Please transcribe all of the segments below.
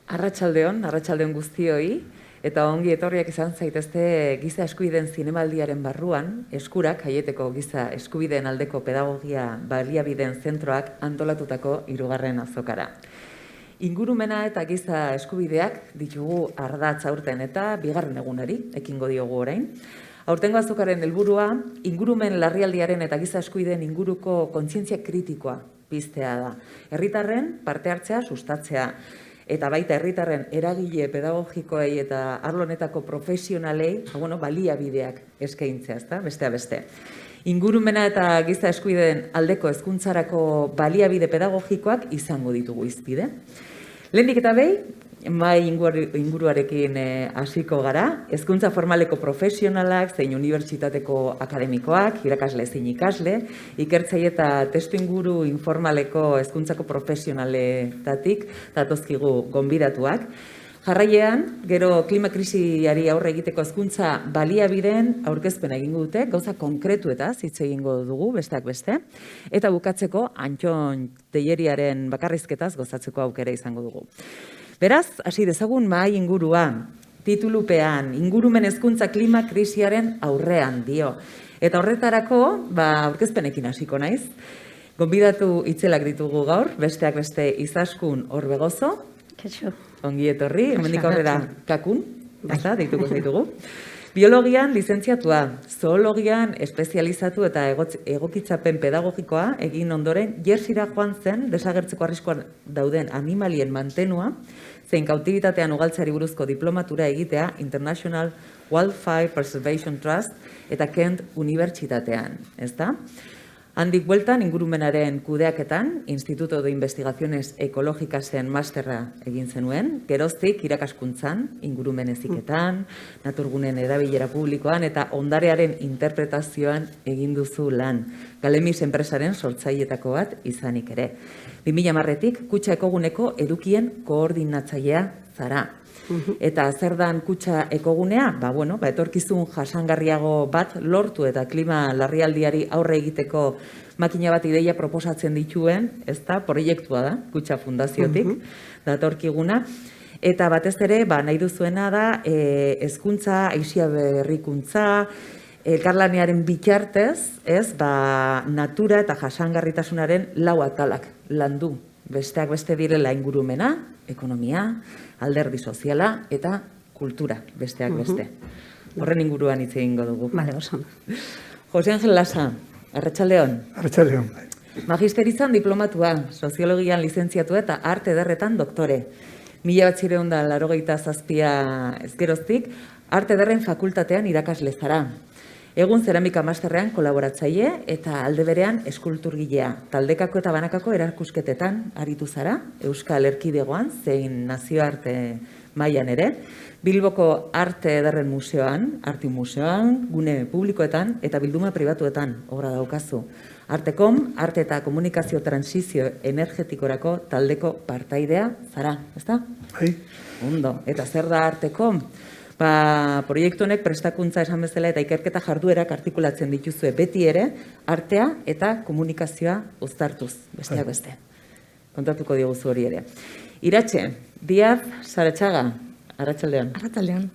Arratsaldeon guztioi, eta ongi etorriak izan zaitezte Giza Eskubideen Zinemaldiaren barruan, Eskurak, Aieteko Giza Eskubideen aldeko pedagogia baliabideen zentroak antolatutako 3. azokara. Ingurumena eta giza eskubideak ditugu ardatz aurten eta 2. egunari ekingo diogu orain. Aurtengo azokaren helburua, ingurumen larrialdiaren eta giza eskubideen inguruko kontzientzia kritikoa piztea da. Herritarren parte hartzea sustatzea. Eta baita herritarren eragile pedagogikoei eta arlo honetako profesionalei, baliabideak eskaintzea, ezta? Besteak beste. Ingurumena eta giza eskubideen aldeko hezkuntzarako baliabide pedagogikoak izango ditugu hizpide. Lehendik eta behin, mai inguruarekin hasiko gara, hezkuntza formaleko profesionalak, zein unibertsitateko akademikoak, irakasle zein ikasle, ikertzaile eta testu inguru informaleko hezkuntzako profesionaletatik datozkigu gonbidatuak. Jarraian, gero klima krisiari aurre egiteko hezkuntza baliabideen aurkezpena egingo dute, gauza konkretuetaz hitz egingo dugu, besteak beste, eta bukatzeko Antxon Telleriaren bakarrizketaz gozatzeko aukera izango dugu. Beraz, hasi dezagun mahai ingurua, titulupean, ingurumen hezkuntza klima krisiaren aurrean dio. Eta horretarako, aurkezpenekin hasiko naiz. Gonbidatu itzelak ditugu gaur, besteak beste Izaskun Orbegozo. Kaixo. Ongi etorri, hemendik aurrera Kakun, deituko zaitugu. Biologian lizentziatua, zoologian espezializatu eta egokitzapen pedagogikoa egin ondoren Jerseyra joan zen desagertzeko arriskuan dauden animalien mantenua, zein kautibitatean ugaltzeari buruzko diplomatura egitea International Wildlife Preservation Trust eta Kent Unibertsitatean, ezta? Handik bueltan ingurumenaren kudeaketan, Instituto de Investigaciones Ekologikasen masterra egin zenuen, geroztik irakaskuntzan, ingurumen heziketan, naturgunen erabilera publikoan eta ondarearen interpretazioan egin duzu lan. Galemis enpresaren sortzailetako bat izanik ere. 2010tik Kutxa Ekoguneko edukien koordinatzailea zara. Eta zer dan Kutxa Ekogunea? Etorkizun jasangarriago bat lortu eta klima larrialdiari aurre egiteko makina bat ideia proposatzen dituen, ezta, proiektua da, Kutxa Fundaziotik, datorkiguna. Eta batez ere, nahi duzuena da, hezkuntza, aisia berrikuntza, elkarlanearen bitartez, natura eta jasangarritasunaren 4 atalak landu. Besteak beste direla ingurumena, ekonomia, alderdi soziala eta kultura, besteak beste. Horren inguruan hitz egingo dugu. Bale, oso. Jose Angel Lasa, arratsaldeon. Arratsaldeon. Magisterizan diplomatua, soziologian lizentziatua eta arte ederretan doktore. 1987 ezgeroztik, arte ederren fakultatean irakasle zara. Egun zeramika masterrean kolaboratzaile eta alde berean eskulturgilea. Taldekako eta banakako erakusketetan aritu zara, Euskal Erkidegoan, zein nazioarte mailan ere, Bilboko Arte Ederren Museoan, Arti Museoan, gune publikoetan eta bilduma pribatuetan obra daukazu. Artekom, arte eta komunikazio transizio energetikorako taldeko partaidea zara, ezta? Bai. Ondo, eta zer da Artekom? Proiektu honek prestakuntza esan bezala eta ikerketa jarduerak artikulatzen dituzue beti ere, artea eta komunikazioa uztartuz, besteak beste. Kontatuko diguzu hori ere. Iratxe, Diaz Saretxaga, arratsaldeon. Arratsaldeon.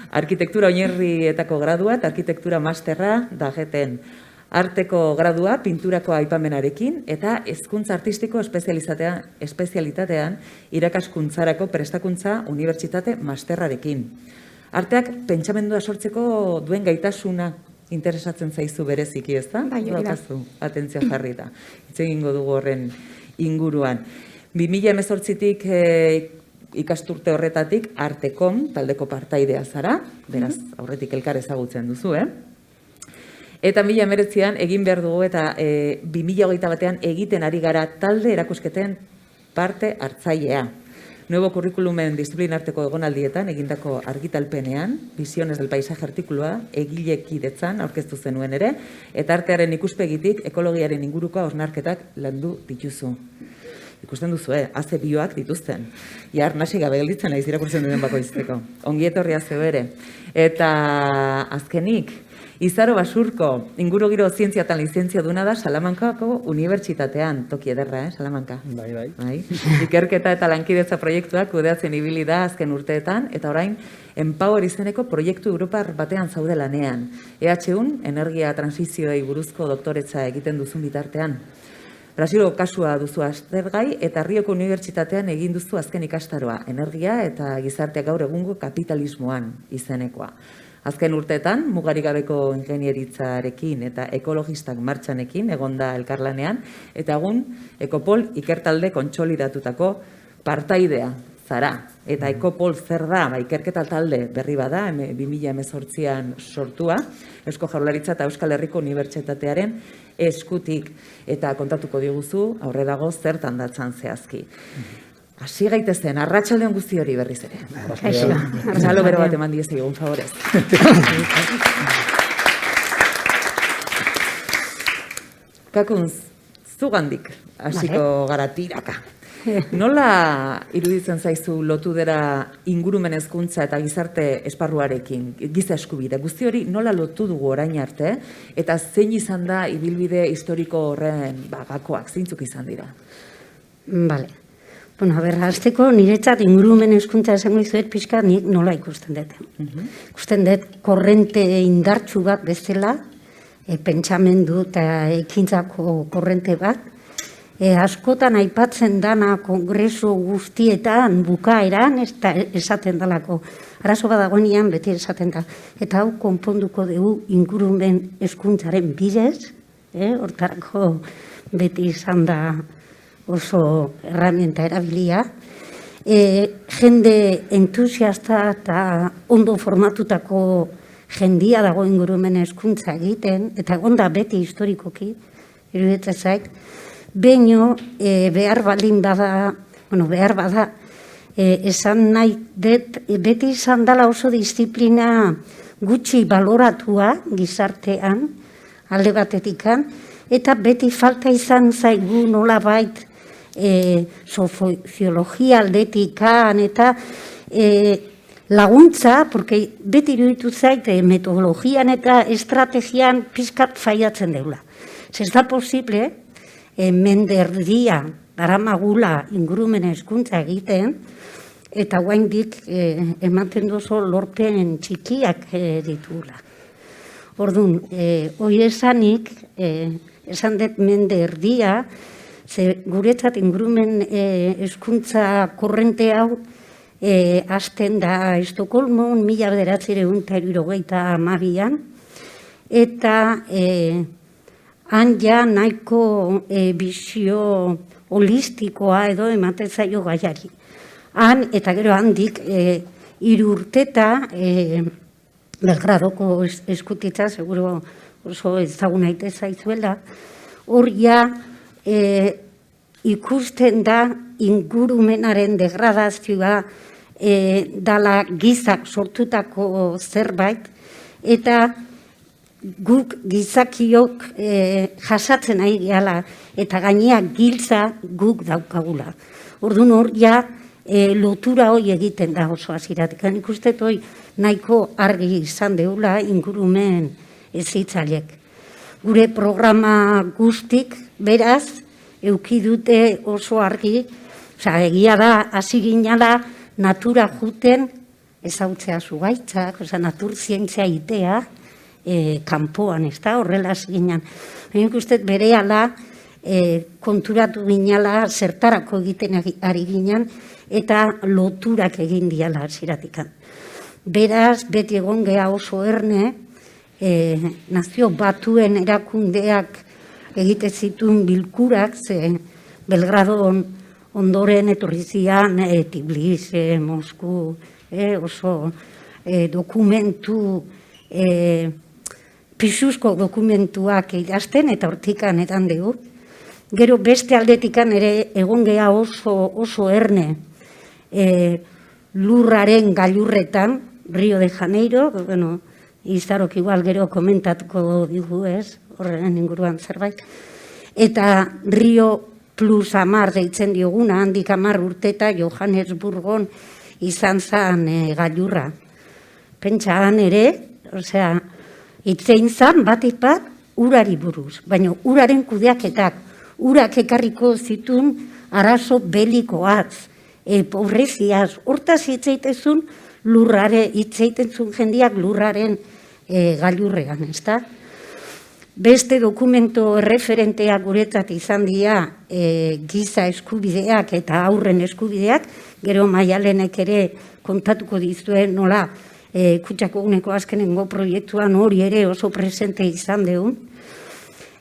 Arkitektura oinarrietako gradua eta arkitektura masterra da jeten. Arteko gradua pinturako aipamenarekin eta hezkuntza artistiko espezialitatean irakaskuntzarako prestakuntza unibertsitate masterrarekin. Arteak pentsamendua sortzeko duen gaitasuna interesatzen zaizu bereziki, ezta? Bai, hori da. Atentzio jarrita. Hitz egingo dugu horren inguruan. 2018tik ikasturte horretatik Artekom taldeko partaidea zara, beraz aurretik elkar ezagutzen duzu, Eta 2019an egin behar dugu eta 2021an egiten ari gara talde erakusketen parte hartzailea. Nuevo Curriculumen disiplinarteko egonaldietan egindako argitalpenean, Visiones del Paisaje artikulua egilekidetzan aurkeztu zenuen ere, eta artearen ikuspegitik ekologiaren inguruko hausnarketak landu dituzu. Ikusten duzu, haze bioak dituzten. Iar nasi gabe gelditzen naiz irakurtzen duen bakoitzeko. Ongi etorria zeu ere. Eta azkenik, Izaro Basurko ingurugiro zientziatan lizenziaduna da Salamankako Unibertsitatean, toki ederra, Salamanka. Bai. Ikerketa eta lankidetza proiektuak kudeatzen ibili da azken urteetan, eta orain Empower izeneko proiektu Europar batean zaude lanean. EHUn, energia transizioei buruzko doktoretza egiten duzun bitartean. Brasilgo kasua duzu aztergai eta Rioko Unibertsitatean egin duzu azken ikastaroa, energia eta gizartea gaur egungo kapitalismoan izenekoa. Azken urteetan, mugarik gabeko ingenieritzarekin eta ekologistak martxanekin egonda elkarlanean, eta egun Ekopol ikertalde kontsolidatutako partaidea zara. Eta Ekopol zer da, ikerketa talde berri bada, 2018an sortua, Eusko Jaurlaritza eta Euskal Herriko Unibertsitatearen eskutik, eta kontatuko diguzu, aurre dago zertan datzan zehazki. Hasi gaitezen, arratsaldeon guzti hori berriz ere. Arratsaldo bero bat eman diezei, egun favorez. Kakuntz, zugandik hasiko gara tiraka. Nola iruditzen zaizu lotu dira ingurumen hezkuntza eta gizarte esparruarekin, giza eskubide? Guzti hori nola lotu dugu orain arte, eta zein izan da ibilbide historiko horren gakoak, zeintzuk izan dira? Bale. Bueno, hasteko niretzat ingurumen hezkuntza esango izuet pixka nik nola ikusten dut. Ikusten dut korrente indartsu bat bezala, pentsamendu eta ekintzako korrente bat, askotan aipatzen dana kongreso guztietan bukaeran, esaten dalako. Arazo badagoenean beti esaten da. Eta hau konponduko dugu ingurumen hezkuntzaren bidez, hortarako beti izan da oso herramienta erabilia. Jende entusiasta eta ondo formatutako jendia dago ingurumen hezkuntza egiten, eta egon da beti historikoki, iruditzen zait, baino behar bada, esan nahi dut, beti izan dela oso disiplina gutxi baloratua gizartean, alde batetikan, eta beti falta izan zaigu nolabait soziologia aldetikan, eta laguntza, porque beti iruditu zait metodologian eta estrategian pizkat faiatzen deula. Ez da posible, mende erdia daramagula ingurumen hezkuntza egiten, eta oraindik ematen dozo lorpen txikiak ditula. Orduan, hori esanik, esan dut mende erdia, ze guretzat ingurumen hezkuntza korrente hau hasten da Estokolmon 1972an, eta han ja nahiko bizio holistikoa edo ematen zaio gaiari. Han, eta gero handik, 3 urteta, Belgradoko eskutitza, seguro oso ezagun aite zaizuela, hor ja ikusten da ingurumenaren degradazioa dala gizak sortutako zerbait, eta guk gizakiok jasatzen ari gehala, eta gaineak giltza guk daukagula. Orduan hor ja lotura hori egiten da oso hasieratik. Nik uste hori nahiko argi izan deula ingurumen hezitzailek. Gure programa guztik, beraz, eduki dute oso argi, egia da, hasi ginala natura juten ezautzea zugaitzak, naturzientzia itea, kanpoan, ez da, horrela ginen. Nik uste berehala konturatu ginala zertarako egiten ari ginen eta loturak egin diala hasieratik. Beraz, beti egon geha oso erne, nazio batuen erakundeak egite zituen bilkurak, ze Belgradon ondoren etorri zian Tbilisi, Mosku, oso dokumentu, pisuzko dokumentuak idazten eta hortikan edan dugu. Gero beste aldetikan ere egon geha oso erne lurraren gailurretan, Rio de Janeiro, bueno, Izarok igual gero komentatuko digu ez, horren inguruan zerbait. Eta Rio plus 10 deitzen dioguna, handik 10 urteta Johannesburgon izan zan gailurra. Pentsa han ere, osea, Itzein zan, batik bat, urari buruz, baina uraren kudeaketak, urak ekarriko zituen arazo belikoaz, pobreziaz, hortaz hitzeitezun lurrare, hitzeitezun jendiak lurraren gailurrean, ez da? Beste dokumento referenteak guretzat izan dira giza eskubideak eta aurren eskubideak, gero Maialenek ere kontatuko dizuen nola Kutxako Eguneko azkenengo proiektuan hori ere oso presente izan deun.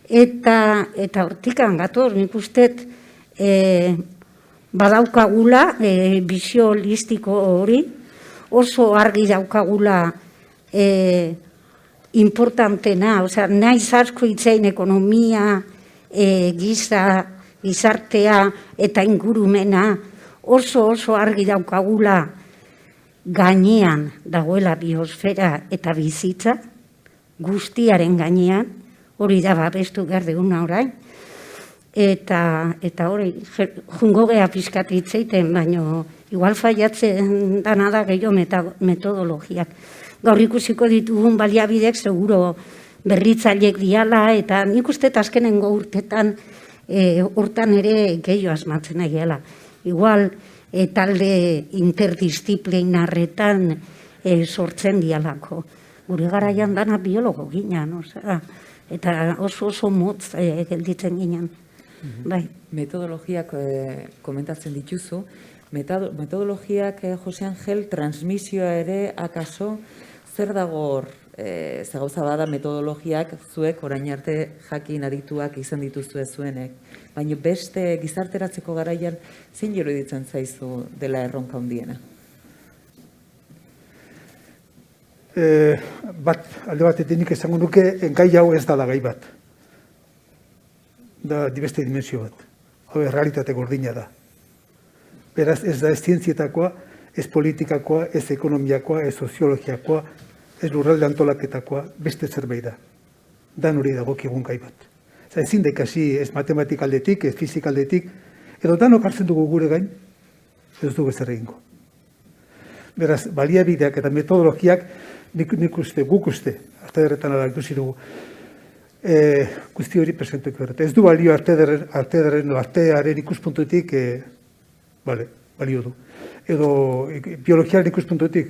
Eta hortikan gatoz, nik ustet badaukagula bizio holistiko hori, oso argi daukagula importantena, osea, naiz asko hitzein ekonomia, gizartea eta ingurumena, oso argi daukagula gainean dagoela biosfera eta bizitza, guztiaren gainean, hori da babestu behar duguna orain, eta hori, jungo geha pizkat hitzeiten, baina igual faiatzen dana da gehiago metodologiak. Gaur ikusiko ditugun baliabidek seguro berritzaileek diala, eta nik uste azkenengo urtetan hortan ere gehiago asmatzen nahiela. Igual talde interdisciplinarretan sortzen dialako. Gure garaian dana biologo ginen, eta oso motz gelditzen ginen. Metodologiak komentatzen dituzu, metodologiak, Jose Angel, transmisioa ere akaso, zer dago hor, ze gauza bada metodologiak zuek orain arte jakin adituak izan dituzue zuenek, baina beste gizarteratzeko garaian zein iruditzen zaizu dela erronka handiena? Alde batetik nik esango nuke gai hau ez dala gai bat. Da beste dimensio bat. Hau errealitate gordina da. Beraz ez da ez zientzietakoa, ez politikakoa, ez ekonomiakoa, ez soziologiakoa, ez lurralde antolaketakoa, beste zerbait da. Dan hori dagokigun gai bat. Ezin da ikasi ez matematikaldetik, ez fizikaldetik, edo danok hartzen dugu gure gain, ez dugu ezer egingo. Beraz, baliabideak eta metodologiak nik uste, guk uste, arte derretan ala ikusi dugu, guzti hori presentuko horret. Ez du balio artearen ikuspuntutik, balio du. Edo biologiaren ikuspuntutik,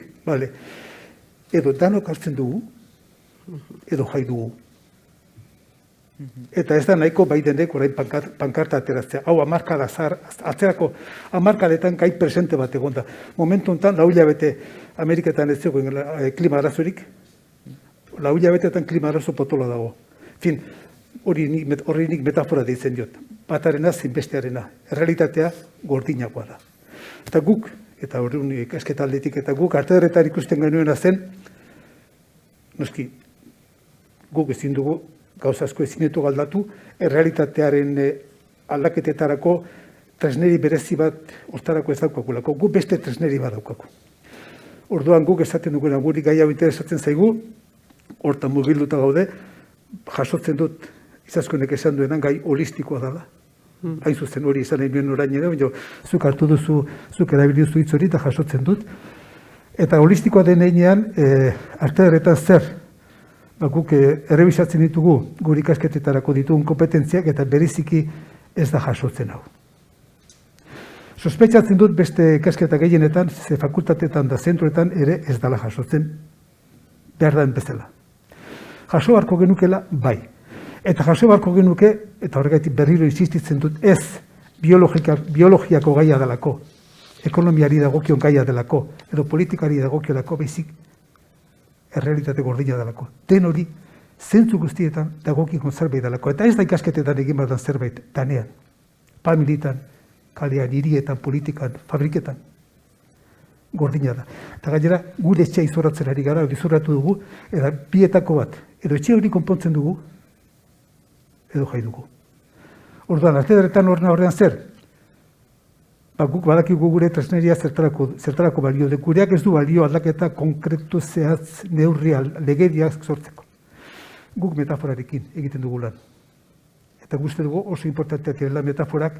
edo danok hartzen dugu, edo jai dugu. Eta ez da nahiko bai denek orain pankarta ateratzea. Hau hamarkada atzerako hamarkadetan gai presente bat egonda. Momentu honetan, 4 hilabete Ameriketan ez zegoen klima arazorik, 4 hilabetetan klima arazo potolo dago. Fin, hori nik metafora deitzen diot. Batarena zein bestearena. Errealitatea gordinakoa da. Eta guk, eta hori ikasketa aldetik, eta guk arte derretan ikusten genuena zen, noski, guk ezin dugu gauza asko ezinetu galdatu, errealitatearen aldaketetarako tresneri berezi bat hortarako ez daukakulako. Gu beste tresneri bat daukako. Orduan guk esaten duguna, guri gai hau interesatzen zaigu, hortan mugilduta gaude, jasotzen dut, izaskonek esan duenan gai holistikoa dela. Hain zuzen hori izan nahi nuen orain ere, baina zuk hartu duzu, zuk erabili duzu hitz hori eta jasotzen dut. Eta holistikoa denean, arte derretan zer, guk errebisatzen ditugu gure ikasketetarako ditugun kompetentziak eta bereziki ez da jasotzen hau. Sospetxatzen dut beste ikasketa gehienetan, ze fakultatetan da zentroetan ere ez dala jasotzen behar da bezala. Jaso beharko genukela, bai. Eta jaso beharko genuke, eta horregatik berriro insistitzen dut, ez biologiako gaia delako, ekonomiari dagokion gaia delako, edo politikari dagokiolako, baizik errealitate gordina delako. Den hori, zentzu guztietan dagokion zerbait delako. Eta ez da ikasketetan egin badan zerbait, danean, familietan, kalean, hirietan, politikan, fabriketan, gordina da. Eta gainera, gure etxea izoratzen ari gara, izoratu dugu, eta bietako bat, edo etxe hori konpontzen dugu, edo jai dugu. Orduan, arte derretan horrean zer? Guk badakigu gure tresneria zertarako balio. Gureak ez du balio aldaketa konkretu zehatz neurrial legediak sortzeko. Guk metaforarekin egiten dugu lan. Eta guzti dugu oso importanteak dela metaforak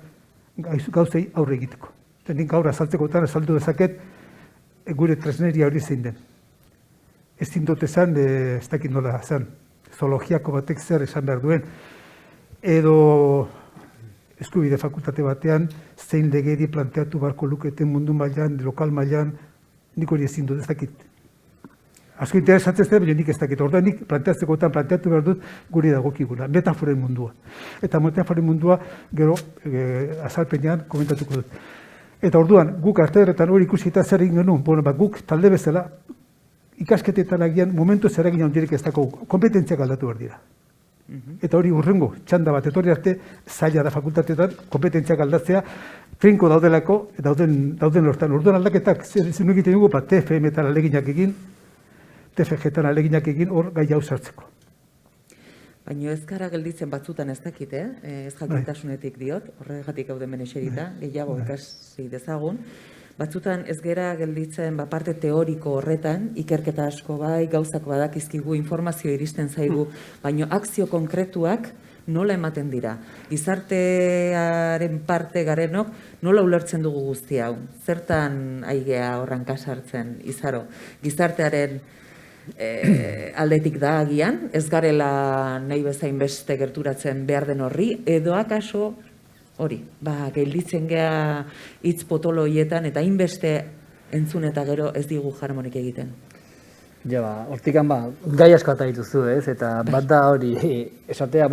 gauzei aurre egiteko. Nik gaur azaltzekotan azaldu dezaket gure tresneria hori zein den. Ez dut esan, ez dakit nola esan. zoologiako batek zer esan behar duen, edo eskubide fakultate batean zein legedi planteatu beharko luketen mundu mailan, lokal mailan, nik hori ezin dut ez dakit. Asko interesatzen zen, baina nik ez dakit. Orduan nik planteatzekotan planteatu behar dut guri dagokigula, metaforen mundua. Eta metaforen mundua gero azalpenean komentatuko dut. Eta orduan, guk arteetan hori ikusita zer egin genuen, guk talde bezala, ikasketetan agian momentu zer egin handirik ez dago, kompetentziak aldatu behar dira. Eta hori urrengo, txanda bat, etorri arte, zaila da fakultatetan, kompetentziak aldatzea, trinko daudelako, dauden hortan. Orduan aldaketak, zer egiten dugu, TFM-etan aleginak egin, TFG-etan aleginak egin, hor gai hau sartzeko. Baina ez gara gelditzen batzutan ez dakit, ez jakintasunetik diot, horregatik hau demen eserita, gehiago ikasi dezagun. Batzutan ez gera gelditzen parte teoriko horretan, ikerketa asko bai, gauzak badakizkigu, informazio iristen zaigu, baina akzio konkretuak nola ematen dira. Gizartearen parte garenok nola ulertzen dugu guzti hau. Zertan aigea horran kasartzen, Izaro. Gizartearen aldetik da agian, ez garela nahi bezain beste gerturatzen behar den horri, edo akaso hori, gelditzen gea hitz potolo hietan eta hainbeste entzun eta gero ez digu harmonik egiten. Ja, hortikan gai asko ata dituzu, ez? Eta bat da hori, esatea,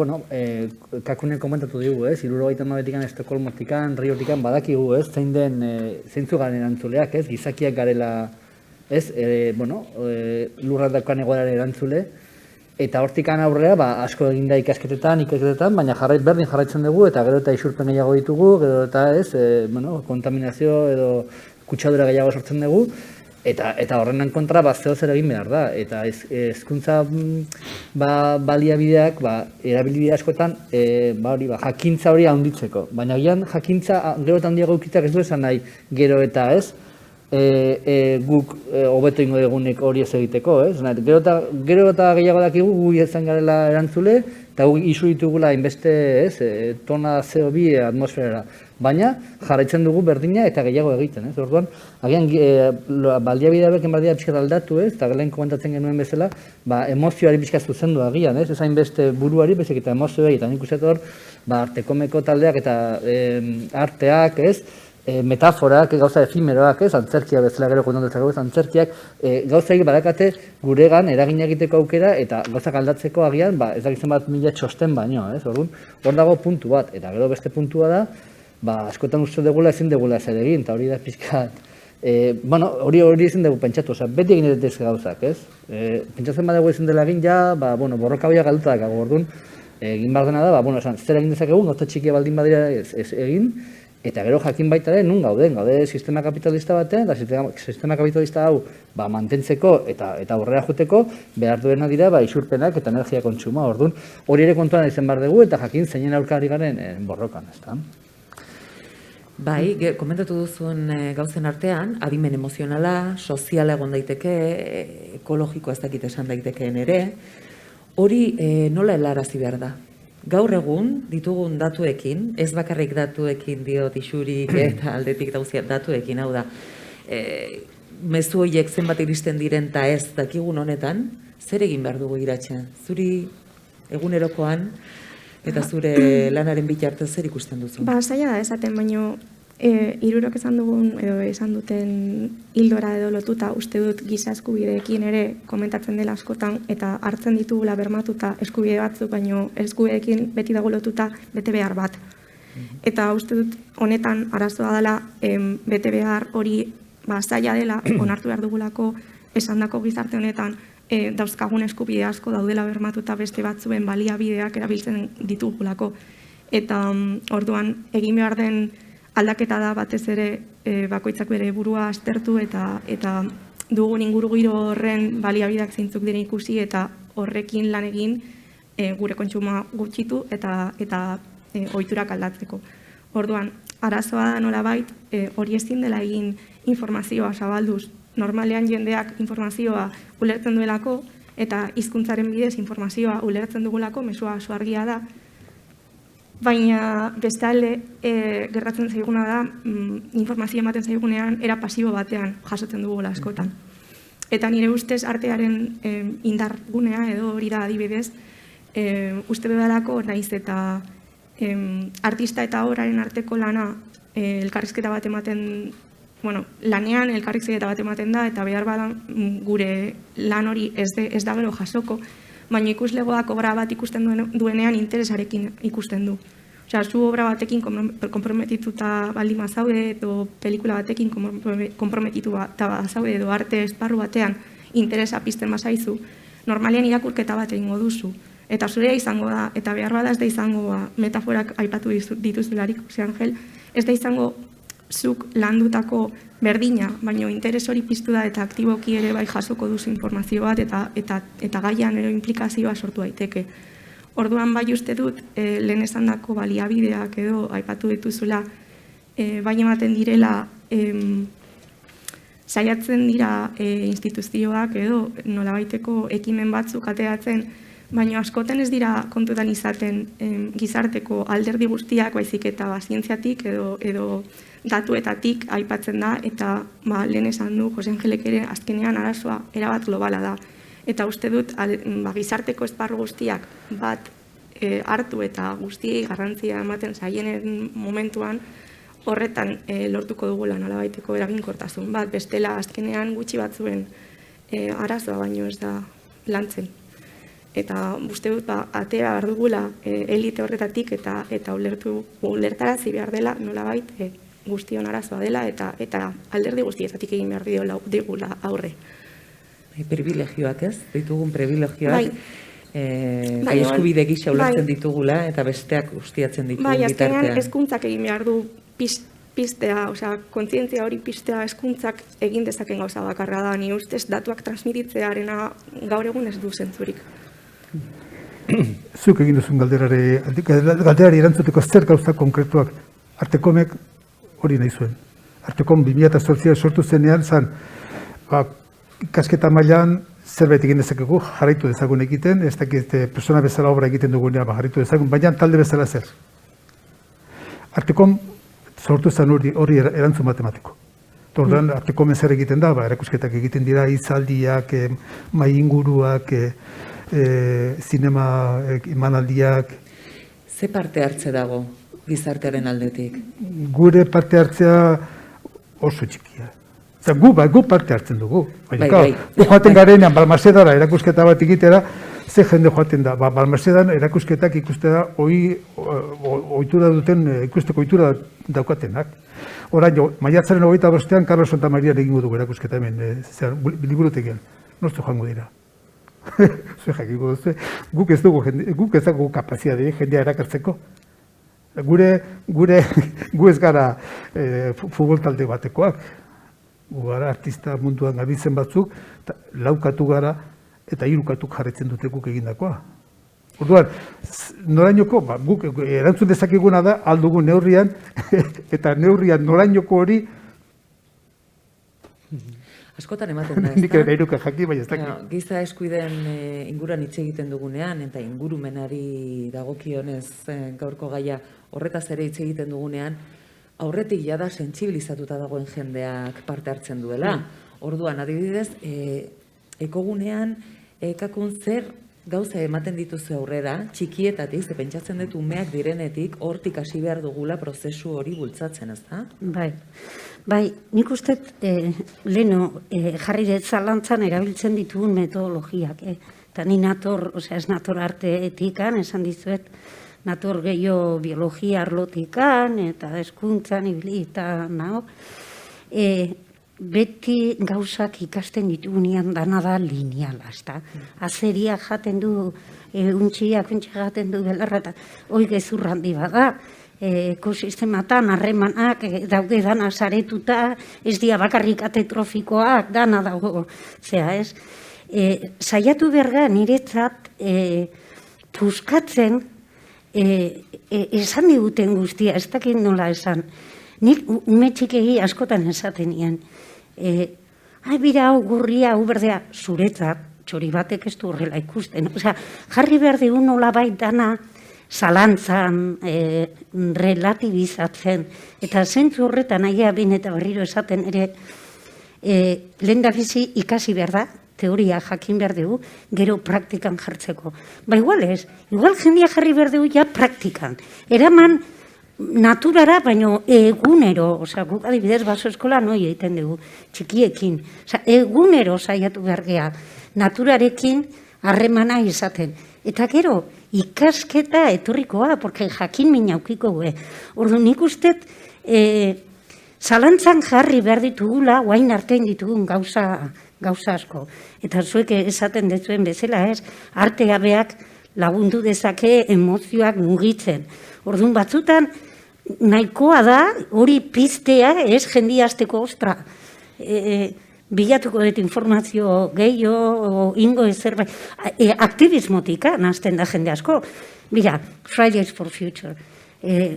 Kakunen komentatu digu, ez? 79 Estokolmotikan, Riotikan badakigu, ez? Zein den, zeintzu garen erantzuleak, ez? Gizakiak garela, ez? Lurrak daukan egoeraren erantzule. Eta hortikan aurrera, asko eginda ikasketetan, baina berdin jarraitzen dugu, eta gero eta isurpen gehiago ditugu, gero eta ez, kontaminazio edo kutsadura gehiago sortzen dugu, eta horrenan kontra zeo zer egin behar da. Eta hezkuntza baliabideak, erabilibide askotan, jakintza hori handitzeko. Baina gian jakintza gero eta handiago ukitak ez du esan nahi gero eta ez, guk hobeto ingo egunek hori ez egiteko, ez? Gero eta gehiago dakigu gu izan garela erantzule, eta gu isu ditugula inbeste, ez? Tona CO2 atmosferara. Baina jarraitzen dugu berdina eta gehiago egiten, ez? Orduan, agian baliabidea beken berdina pixkat aldatu, ez? Eta lehen komentatzen genuen bezala, emozioari pixkat zuzendu agian, ez? Ez hainbeste buruari, bezik eta emozioei, eta nik uste hor, artekomeko taldeak eta arteak, ez? Metaforak, gauza efimeroak, antzerkiak bezala gero kontatzeko, antzerkiak gauzak badakate guregan eragina egiteko aukera eta gauzak aldatzeko agian, ez dakitzen bat mila txosten baino, ez? Orduan, hor dago puntu bat, eta gero beste puntua da, askotan uste dugula ezin dugula ezer egin, eta hori da pixkat, hori ezin dugu pentsatu, beti egin edetez gauzak, ez? Pentsatzen badugu ezin dela egin, borroka biak galduta dakago, orduan, egin behar dena da, zer egin dezakegu, gauza txikia baldin badira ez egin, eta gero jakin baita ere nun gaude sistema kapitalista batean, eta sistema kapitalista hau mantentzeko eta aurrera joateko behar duena dira isurpenak eta energia kontsumoa. Orduan, hori ere kontuan izan behar dugu eta jakin zeinen aurkari garen borrokan, ezta? Bai, komentatu duzuen gauzen artean, adimen emozionala, soziala egon daiteke, ekologiko ez dakit esan daitekeen ere, hori nola helarazi behar da? Gaur egun ditugun datuekin, ez bakarrik datuekin diot isurik eta aldetik dauziat datuekin, hau da, mezu horiek zenbat iristen diren eta ez dakigun honetan, zer egin behar dugu iratxean? Zuri egunerokoan eta zure lanaren bitartez zer ikusten duzu? Zaila da esaten, baino hirurok esan dugun edo esan duten hildora edo lotuta uste dut giza eskubideekin ere komentatzen dela askotan eta hartzen ditugula bermatuta eskubide batzuk, baino eskubideekin beti dago lotuta bete behar bat. Eta uste dut honetan arazoa dela bete behar hori zaila dela onartu behar dugulako esandako gizarte honetan dauzkagun eskubide asko daudela bermatuta beste batzuen baliabideak erabiltzen ditugulako. Eta orduan egin behar den aldaketa da batez ere bakoitzak bere burua aztertu eta dugun ingurugiro horren baliabideak zeintzuk diren ikusi eta horrekin lan egin gure kontsumoa gutxitu eta ohiturak aldatzeko. Orduan, arazoa da nolabait hori ezin dela egin informazioa zabalduz. Normalean jendeak informazioa ulertzen duelako eta hizkuntzaren bidez informazioa ulertzen dugulako, mezua oso argia da. Baina bestalde gertatzen zaiguna da informazio ematen zaigunean era pasibo batean jasotzen dugula askotan. Eta nire ustez artearen indargunea edo hori da adibidez, uste dudalako naiz eta artista eta obraren arteko lana elkarrizketa bat ematen, lanean elkarrizketa bat ematen da, eta behar bada gure lan hori ez da gero jasoko, baina ikuslegoak obra bat ikusten duenean interesarekin ikusten du. Osea, zu obra batekin konprometituta baldin bazaude, edo pelikula batekin konprometituta bazaude, edo arte esparru batean interesa pizten bazaizu, normalean irakurketa bat egingo duzu. Eta zurea izango da, eta behar bada ez da izango metaforak aipatu dituzularik, Angel, ez da izango zuk landutako berdina, baina interes hori piztu da eta aktiboki ere bai jasoko duzu informazio bat eta gaian ero implikazioa sortu daiteke. Orduan bai uste dut, lehen esandako baliabideak edo aipatu dituzula, bai ematen direla, saiatzen dira instituzioak edo nolabaiteko ekimen batzuk ateratzen, baina askotan ez dira kontutan izaten gizarteko alderdi guztiak, baizik eta zientziatik edo datuetatik aipatzen da, eta lehen esan du, Jose Angelek ere azkenean arazoa erabat globala da. Eta uste dut, gizarteko esparru guztiak bat hartu eta guztiei garrantzia ematen zaienen momentuan, horretan lortuko dugula nolabaiteko eraginkortasun bat, bestela azkenean gutxi batzuen arazoa baino ez da lantzen. Eta uste dut, atera behar dugula elite horretatik eta ulertarazi behar dela nolabait guztion arazoa dela eta alderdi guztietatik egin behar digula aurre. Privilegioak ez, ditugun privilegioak, eskubide gisa ulertzen ditugula eta besteak ustiatzen ditugun bitartean. Azkenean hezkuntzak egin behar du piztea, kontzientzia hori piztea hezkuntzak egin dezaken gauza bakarra da, ni ustez datuak transmititzearena gaur egun ez du zentzurik. Zuk egin duzun galderari erantzuteko zer gauza konkretuak Artekomek hori nahi zuen. Artekom 2008 sortu zenean zan, ikasketa mailan zerbait egin dezakegu, jarraitu dezagun egiten, ez dakit persona bezala obra egiten dugunean jarraitu dezagun, baina talde bezala zer. Artekom sortu zen hori erantzun matematiko. Orduan, Artekomen zer egiten da, erakusketak egiten dira, hitzaldiak, mahai inguruak, zinema emanaldiak. Ze parte hartze dago gizartearen aldetik? Gure parte hartzea oso txikia. Gu parte hartzen dugu. Gu joaten garenean Balmasedara erakusketa bat egitera, ze jende joaten da. Balmasedan erakusketak ikustera ohitura duten, ikusteko ohitura daukatenak. Orain, maiatzaren 25ean Carlos Santamarian egingo dugu erakusketa hemen, liburutegian. Nostu joango dira. Guk ez dugu kapazitatea jendea erakartzeko. Gu ez gara futbol talde batekoak. Gu gara artista munduan gabiltzen batzuk, laukatu gara eta hirukatuk jarretzen dute guk egindakoa. Orduan, norainoko, guk erantzun dezakeguna da, aldugu neurrian, eta neurrian norainoko hori askotan ematen da, nik ere iruka jaki, baina ez dakit. Giza eskubideen inguruan hitz egiten dugunean, eta ingurumenari dagokionez gaurko gaia horretaz ere hitz egiten dugunean, aurretik jada sentsibilizatuta dagoen jendeak parte hartzen duela. Orduan, adibidez, ekogunean, ekakun zer gauza ematen dituzu aurrera, txikietatik, ze pentsatzen dut umeak direnetik, hortik hasi behar dugula prozesu hori bultzatzen, ez da? Bai, nik uste leno jarri dut zalantzan erabiltzen ditugun metodologiak. Eta ni nator, ez nator arteetikan, esan dizuet, nator gehiago biologia arlotikan, eta hezkuntzan ibili eta naho. Beti gauzak ikasten ditugunean dana da lineala, ezta? Azeria jaten du, untxiak jaten du belarra, eta hoi gezur handi bada, ekosistematan harremanak daude dana saretuta, ez dira bakarrik atetrofikoak, dana dago, zera ez? Saiatu berga niretzat puskatzen esan diguten guztia, ez dakit nola esan. Nik ume txikegi askotan esaten nien. Bira hau gurria, hau berdea, zuretzat, txori batek ez du horrela ikusten. Jarri behar dugu nola dana zalantzan, relatibizatzen. Eta zentzu horretan aia bin eta berriro esaten ere, lehen da bizi ikasi behar da, teoria jakin behar dugu, gero praktikan jartzeko. Ba, igual ez, igual jendia jarri behar dugu ja praktikan. Eraman naturara, baino egunero, osea, guk adibidez baso eskola noi egiten dugu, txikiekin. Osea, egunero saiatu behar gea, naturarekin harremana izaten. Eta gero, ikasketa etorrikoa, porque jakin minaukiko gue. Ordu nik ustet, zalantzan jarri behar ditugula, guain artean ditugun gauza asko. Eta zuek esaten dezuen bezala ez, artea beak lagundu dezake emozioak mugitzen. Orduan batzutan, nahikoa da, hori piztea, ez jendia azteko ostra. Bilatuko dut informazio gehiago, ingo zerbait, aktivismotik, nazten da jende asko. Bira, Fridays for Future.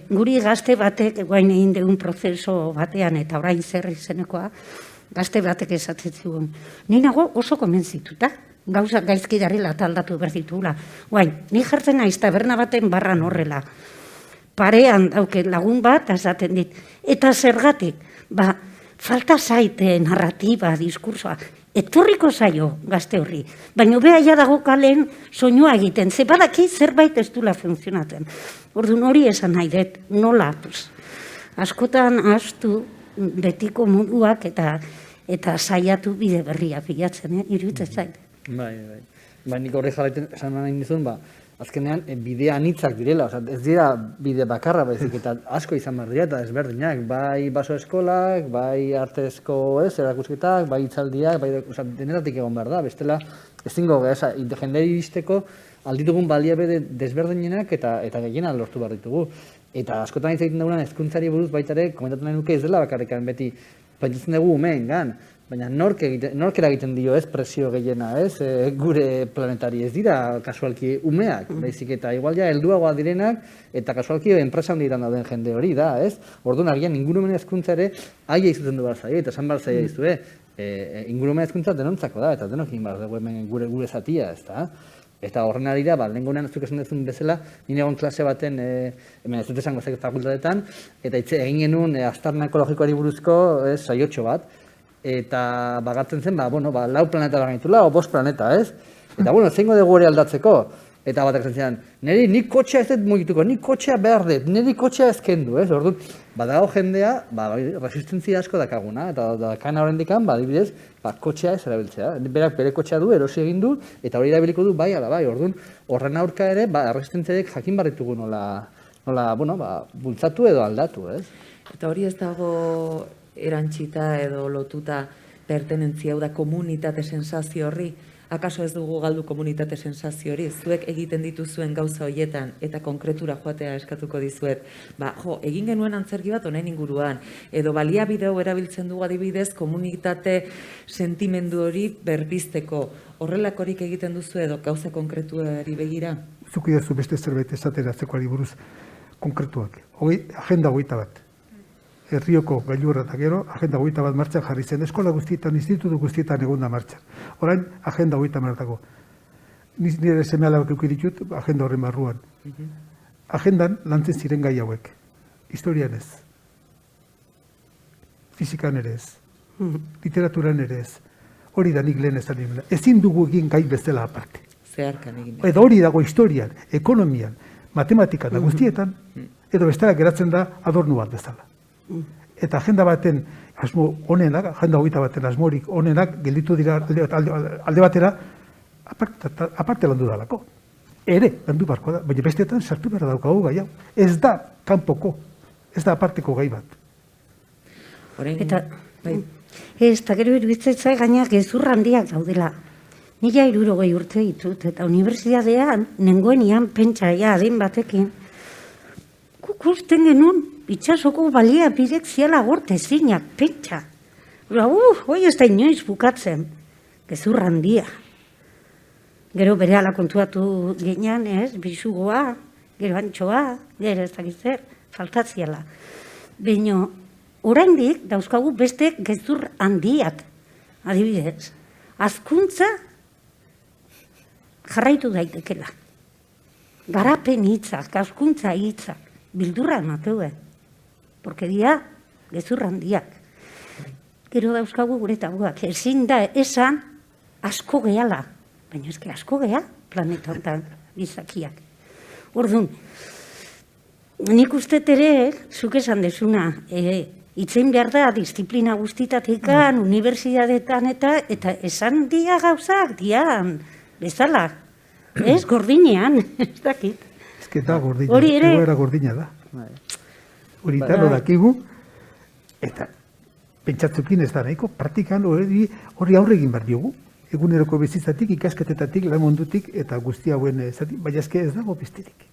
Guri gazte batek, guain egin deun prozeso batean, eta orain zer izenekoa, gazte batek esatzen zigun. Ni nago oso komentzituta, gauza gaizki darrela taldatu berditula. Guain, ni jartzen naiz taberna baten barran horrela. Parean dauke lagun bat, esaten dit. Eta zergatik, falta zaite narratiba, diskursoa. Etorriko zaio gazte horri. Baina beha dago kalen soinua egiten. Ze badaki zerbait ez dula funtzionatzen. Orduan hori esan nahi dut, nola. Askotan astu betiko munduak eta saiatu bide berria bilatzen, iruditzen zait. Bai. Nik horri jarraiten esan nahi nizun, azkenean bidea anitzak direla, ez dira bide bakarra, baizik eta asko izan behar dira eta ezberdinak, bai baso eskolak, bai artezko erakusketak, bai hitzaldiak, denetatik egon behar da, bestela ezingo jendea iristeko alditugun baliabide desberdinenak eta gehiena lortu behar ditugu. Eta askotan hitz egiten dugunan hezkuntzari buruz baita ere komentatu nahi nuke ez dela bakarrekan beti pentsatzen dugu umeengan. Baina nork eragiten dio ez presio gehiena, ez? Gure planetari ez dira kasualki umeak, baizik eta igual ja helduagoa direnak eta kasualki enpresa handietan dauden jende hori da, ez? Orduan agian ingurumen hezkuntza ere aia izaten du behar zaie, eta esan behar zaia izue, ingurumen hezkuntza denontzako da, eta denok egin behar dugu hemen gure zatia, ez da? Eta horren arira, lehengonean ez duk esan dezun bezala, nire egon klase baten, hemen ez dut esango zek fakultatetan, eta egin genuen aztarna ekologikoari buruzko saiotxo bat, eta bagatzen zen, 4 planeta bagitula, o 5 planeta, ez? Eta, zeingo dugu hori aldatzeko. Eta batak zen, nik kotxea ez dut mugituko, nik kotxea behar dut, niri kotxea ez kendu, ez? Orduan, badago jendea, resistentzia asko dakaguna, eta dakana horren dikan, adibidez, kotxea ez erabiltzea. Berak bere kotxea du, erosi egin du, eta hori erabiliko du bai, ala bai. Orduan, horren aurka ere, resistentziaek jakin barritugu nola, bultzatu edo aldatu, ez? Eta hori ez dago erantxita edo lotuta pertenentzia, da komunitate sensazio horri, akaso ez dugu galdu komunitate sensazio hori, zuek egiten dituzuen gauza horietan eta konkretura joatea eskatuko dizuet, egin genuen antzerki bat honen inguruan, edo baliabide hau erabiltzen dugu adibidez komunitate sentimendu hori berbizteko, horrelakorik egiten duzu edo gauza konkretuari begira? Zuk idazu beste zerbait esateratzeko ari buruz konkretuak, agenda 21. Herrioko gailurra eta gero, agenda 21 martxan jarri zen, eskola guztietan, institutu guztietan egon da martxan. Orain, agenda 21 martako. Nire seme alabak ditut, agenda horren barruan. Agendan lantzen ziren gai hauek. Historian ez. Fizikan ere ez. Literaturan ere ez. Hori da nik lehen esan nimena. Ezin dugu egin gai bezala aparte. Zeharkan egin. Edo hori dago historian, ekonomian, matematikan da guztietan, edo bestela geratzen da adornu bat bezala. Eta agenda baten asmo honenak, agenda 21 baten asmorik honenak gelditu dira alde batera aparte landu dalako. Ere, landu barko da, baina besteetan sartu behar daukagu gai hau. Ez da kanpoko, ez da aparteko gai bat. Eta gero iruditzaitzai gainak gezur handiak daudela. Nila 60 urte ditut, eta unibertsitatean nengoenian pentsaia adin batekin, kukusten genuen itxasoko baliabidek ziala gorte zinak, pentsa. Hoi ez da inoiz bukatzen, gezur handia. Gero berehala kontuatu ginean, bisugoa, gero antxoa, gero ez dakitzer, faltatziala. Baina, oraindik dauzkagu beste gezur handiak, adibidez. Hazkuntza jarraitu daitekela. Garapen hitzak, hazkuntza hitzak, bildurra emateue. Porque dia gezur handiak. Gero dauzkagu gure tabuak. Ezin da esan asko gehala, baina eske asko geha planeta honetan gizakiak. Orduan, nik uste ere, zuk esan dezuna, itzein behar da, disiplina guztitatekan, unibertsitateetan eta esan dia gauzak, dian, bezala, ez, gordinean, ez dakit. Ez que da gordina, Hori ere- egoera gordina da. Hori eta dakigu, eta pentsatzukin ez da nahiko, praktikan hori aurre egin behar diogu. Eguneroko bizitzatik, ikasketetatik, lan mundutik, eta guzti hauen baina eske ez dago besterik.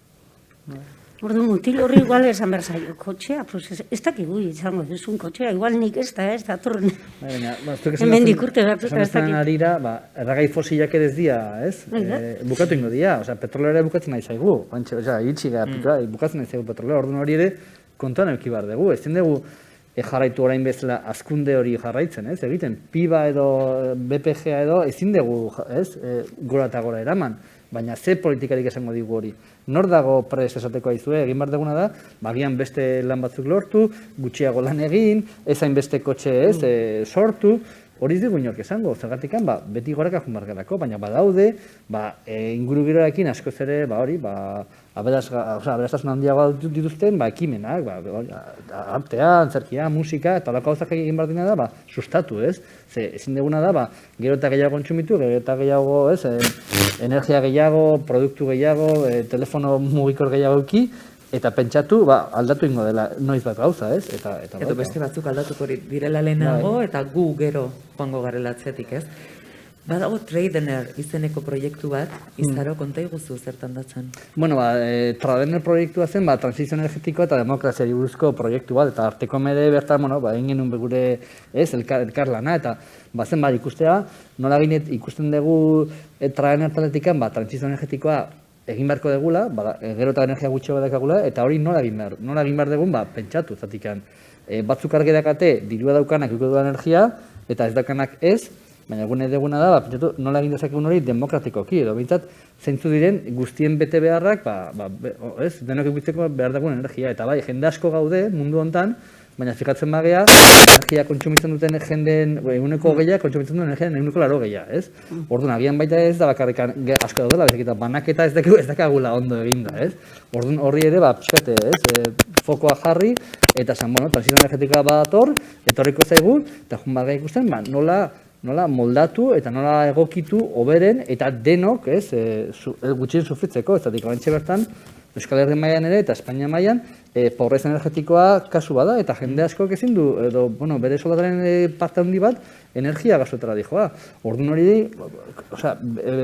Orduan, mutil horri igual esan behar zaio, kotxea, pues ez dakigu izango duzun kotxea, igual nik ez datorren. Baina, Hemendik urte batzuk, ez dakit. arira, erragai fosilak ere ez dira, ez? Bukatu ingo dira, petrolera bukatzen nahi zaigu. Itxi gara, bukatzen nahi zaigu petrolera, orduan hori ere kontuan eduki behar dugu. Ez dugu jarraitu orain bezala azkunde hori jarraitzen, ez? Egiten, PIBa edo BPGa edo ezin dugu, ez? Gora eta gora eraman. Baina ze politikarik esango digu hori. Nor dago prest esateko aizue, egin behar duguna da, bagian beste lan batzuk lortu, gutxiago lan egin, ezain beste kotxe ez, sortu, hori ez dugu inork esango, zergatikan, beti goraka junbargarako, baina badaude, inguru giroarekin askoz ere, hori, aberastasun handiagoa dituzten, ekimenak, artea, antzerkia, musika, eta holako gauzak egin behar dina da, sustatu, ez? Ze, ezin duguna da, gero eta gehiago kontsumitu, gero eta gehiago, ez, energia gehiago, produktu gehiago, telefono mugikor gehiago euki, eta pentsatu, aldatu ingo dela noiz bat gauza, ez? Eta beste batzuk aldatuko direla lehenago, eta gu gero joango garela atzetik, ez? Badago Tradener izeneko proiektu bat, Izaro, konta iguzu zertan datzen? Bueno, Tradener proiektua zen, transizio energetikoa eta demokraziari buruzko proiektu bat, eta arteko mede bertan, egin genuen gure, ez, elkarlana, eta zen ikustea, nola ikusten dugu Tradener taletikan, transizio energetikoa egin beharko degula, gero eta energia gutxiago dakagula, eta hori nola egin behar dugun, pentsatu, zatikan. Batzuk argi dakate, dirua daukanak ikutu da energia, eta ez daukanak ez, baina gune deguna da, pentsatu, nola egin dezakegun hori demokratikoki, edo bintzat, zeintzu diren guztien bete beharrak, ez, denok ikutzeko behar dagoen energia, eta jende asko gaude mundu hontan, baina fikatzen bagea, energia kontsumitzen duten jendeen, eguneko gehiago, kontsumitzen duten energiaren eguneko 80, ez? Orduan, agian baita ez da bakarrikan asko daudela, bezakita, banaketa ez dakagula ondo eginda, ez? Orduan, horri ere, pixkate, ez? Fokoa jarri, eta esan, transizio energetikoa badator, etorriko zaigu, eta junbarga ikusten, nola moldatu eta nola egokitu hoberen eta denok, ez, gutxien sufritzeko, ez datik abantxe bertan, Euskal Herri mailan ere eta Espainia mailan, pobreza energetikoa kasu bada, eta jende askok ezin du, edo, bere soldataren parte handi bat, energia gasoetara dijoa. Orduan hori,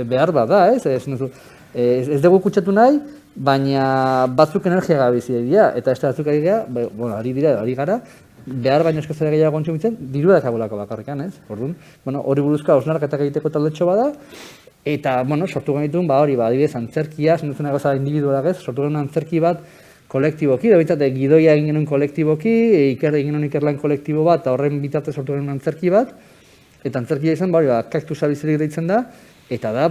behar bat da, ez? Ez dugu kutsatu nahi, baina batzuk energia gabizi dira, eta ez batzuk ari gara, behar baino eskaz ere gehiago kontsumitzen, dirua dakagulako bakarrikan, ez? Orduan, hori buruzko hausnarketak egiteko taldetxo bada, eta, sortu genituen, adibidez, antzerkia, zendutzen gauza individualak ez, sortu genuen antzerki bat kolektiboki, da bintzate, gidoia egin genuen kolektiboki, egin genuen ikerlan kolektibo bat, eta horren bitartez sortu genuen antzerki bat, eta antzerkia izan, kaktusa bizirik deitzen da, eta da,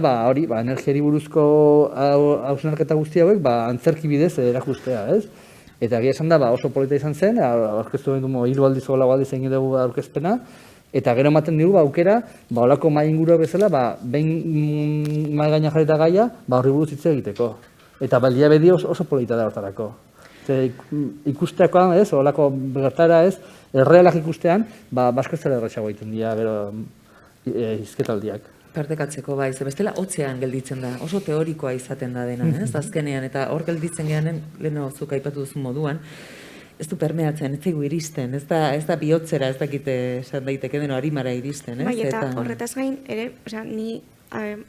energiari buruzko hausnarketa guzti hauek, antzerki bidez erakustea, ez? Eta egia esan da, oso polita izan zen, aurkeztu gendu 3 aldiz o 4 aldiz egin dugu aurkezpena, eta gero ematen digu, aukera, holako mahai ingurua bezala, behin mahai gaina jarrita gaia, horri buruz hitz egiteko. Eta baldia bedi oso polita da hortarako. Ikusteakoan, ez, holako gertara ez, errealak ikustean, basko ez zela erratxago egiten dira, gero izketaldiak. Partekatzeko ze bestela hotzean gelditzen da, oso teorikoa izaten da dena, ez, azkenean, eta hor gelditzen gehanen, leheno zuk aipatu duzun moduan, ez du permeatzen, ez zaigu iristen, ez da bihotzera, ez dakite esan daiteke deno harimara iristen, ez? Bai, eta horretaz gain, ere, ni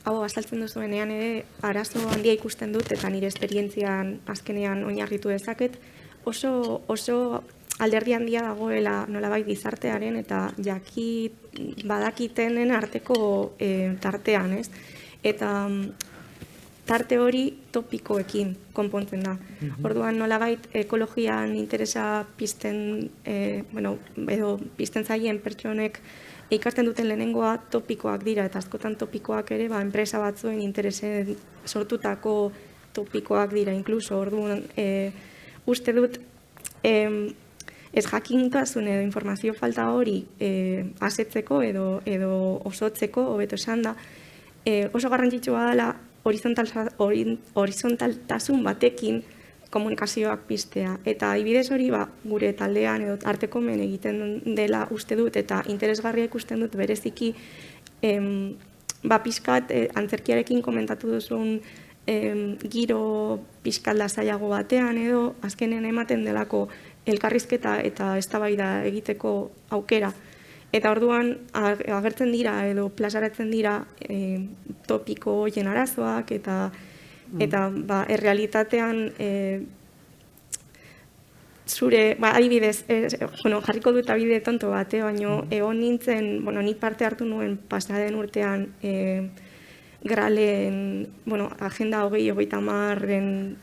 hau azaltzen duzuenean ere, arazo handia ikusten dut, eta nire esperientzian azkenean oinarritu dezaket, oso alderdi handia dagoela nolabait gizartearen eta badakitenen arteko tartean, ez? Eta tarte hori topikoekin konpontzen da. Orduan nolabait ekologian interesa pizten, edo pizten zaien pertsonek ikasten duten lehenengoa topikoak dira, eta askotan topikoak ere enpresa batzuen interesen sortutako topikoak dira, inkluso. Orduan uste dut ez jakintasun edo informazio falta hori asetzeko edo osotzeko, hobeto esan da, oso garrantzitsua dela horizontaltasun batekin komunikazioak piztea. Eta adibidez hori gure taldean edo artekomen egiten dela uste dut eta interesgarria ikusten dut bereziki pixkat antzerkiarekin komentatu duzun giro pixkat lasaiago batean edo azkenen ematen delako elkarrizketa eta eztabaida egiteko aukera. Eta orduan agertzen dira edo plazaratzen dira topiko horien arazoak eta errealitatean zure, adibidez, jarriko dut abide tonto bat, baina egon nintzen, ni parte hartu nuen pasaden urtean Gralen, agenda 2030-en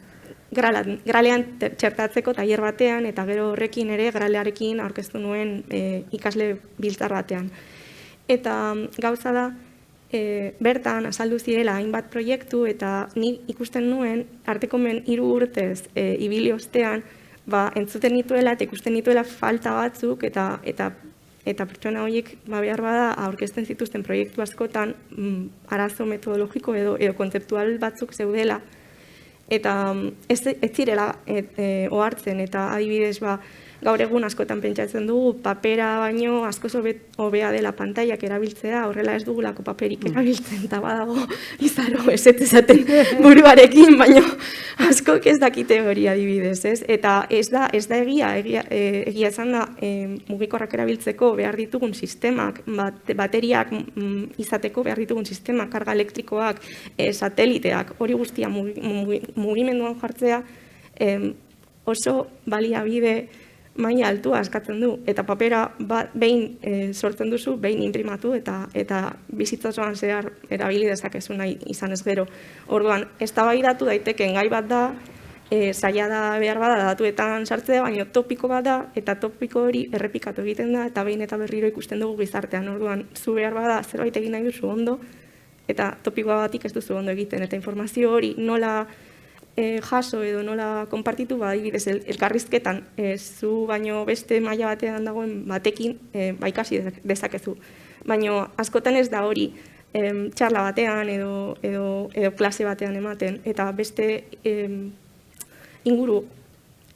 Gralean txertatzeko tailer batean, eta gero horrekin ere Gralearekin aurkeztu nuen ikasle biltzar batean. Eta gauza da, bertan azaldu zirela hainbat proiektu, eta ni ikusten nuen artekomen 3 urtez ibili ostean, entzuten nituela eta ikusten nituela falta batzuk, eta pertsona horiek behar bada aurkezten zituzten proiektu askotan arazo metodologiko edo kontzeptual batzuk zeudela, eta ez zirela ohartzen, eta adibidez gaur egun askotan pentsatzen dugu papera baino askoz hobea dela pantaiak erabiltzea, horrela ez dugulako paperik erabiltzen, eta badago izaro esaten buruarekin, baino askok ez dakite hori adibidez, ez? Eta ez da egia esan da mugikorrak erabiltzeko behar ditugun sistemak, bateriak izateko behar ditugun sistemak, karga elektrikoak, sateliteak, hori guztia mugimenduan jartzea oso baliabide maila altua eskatzen du, eta papera behin sortzen duzu, behin inprimatu eta bizitza osoan zehar erabili dezakezu nahi izan ez gero. Orduan, eztabaidatu daitekeen gai bat da, zaila da behar bada datuetan sartzea, baina topiko bat da, eta topiko hori errepikatu egiten da, eta behin eta berriro ikusten dugu gizartean. Orduan, zu behar bada zerbait egin nahi duzu ondo, eta topikoa batik ez duzu ondo egiten, eta informazio hori nola jaso edo nola konpartitu, adibidez elkarrizketan zu baino beste maila batean dagoen batekin ikasi dezakezu. Baina askotan ez da hori txarla batean edo klase batean ematen, eta beste inguru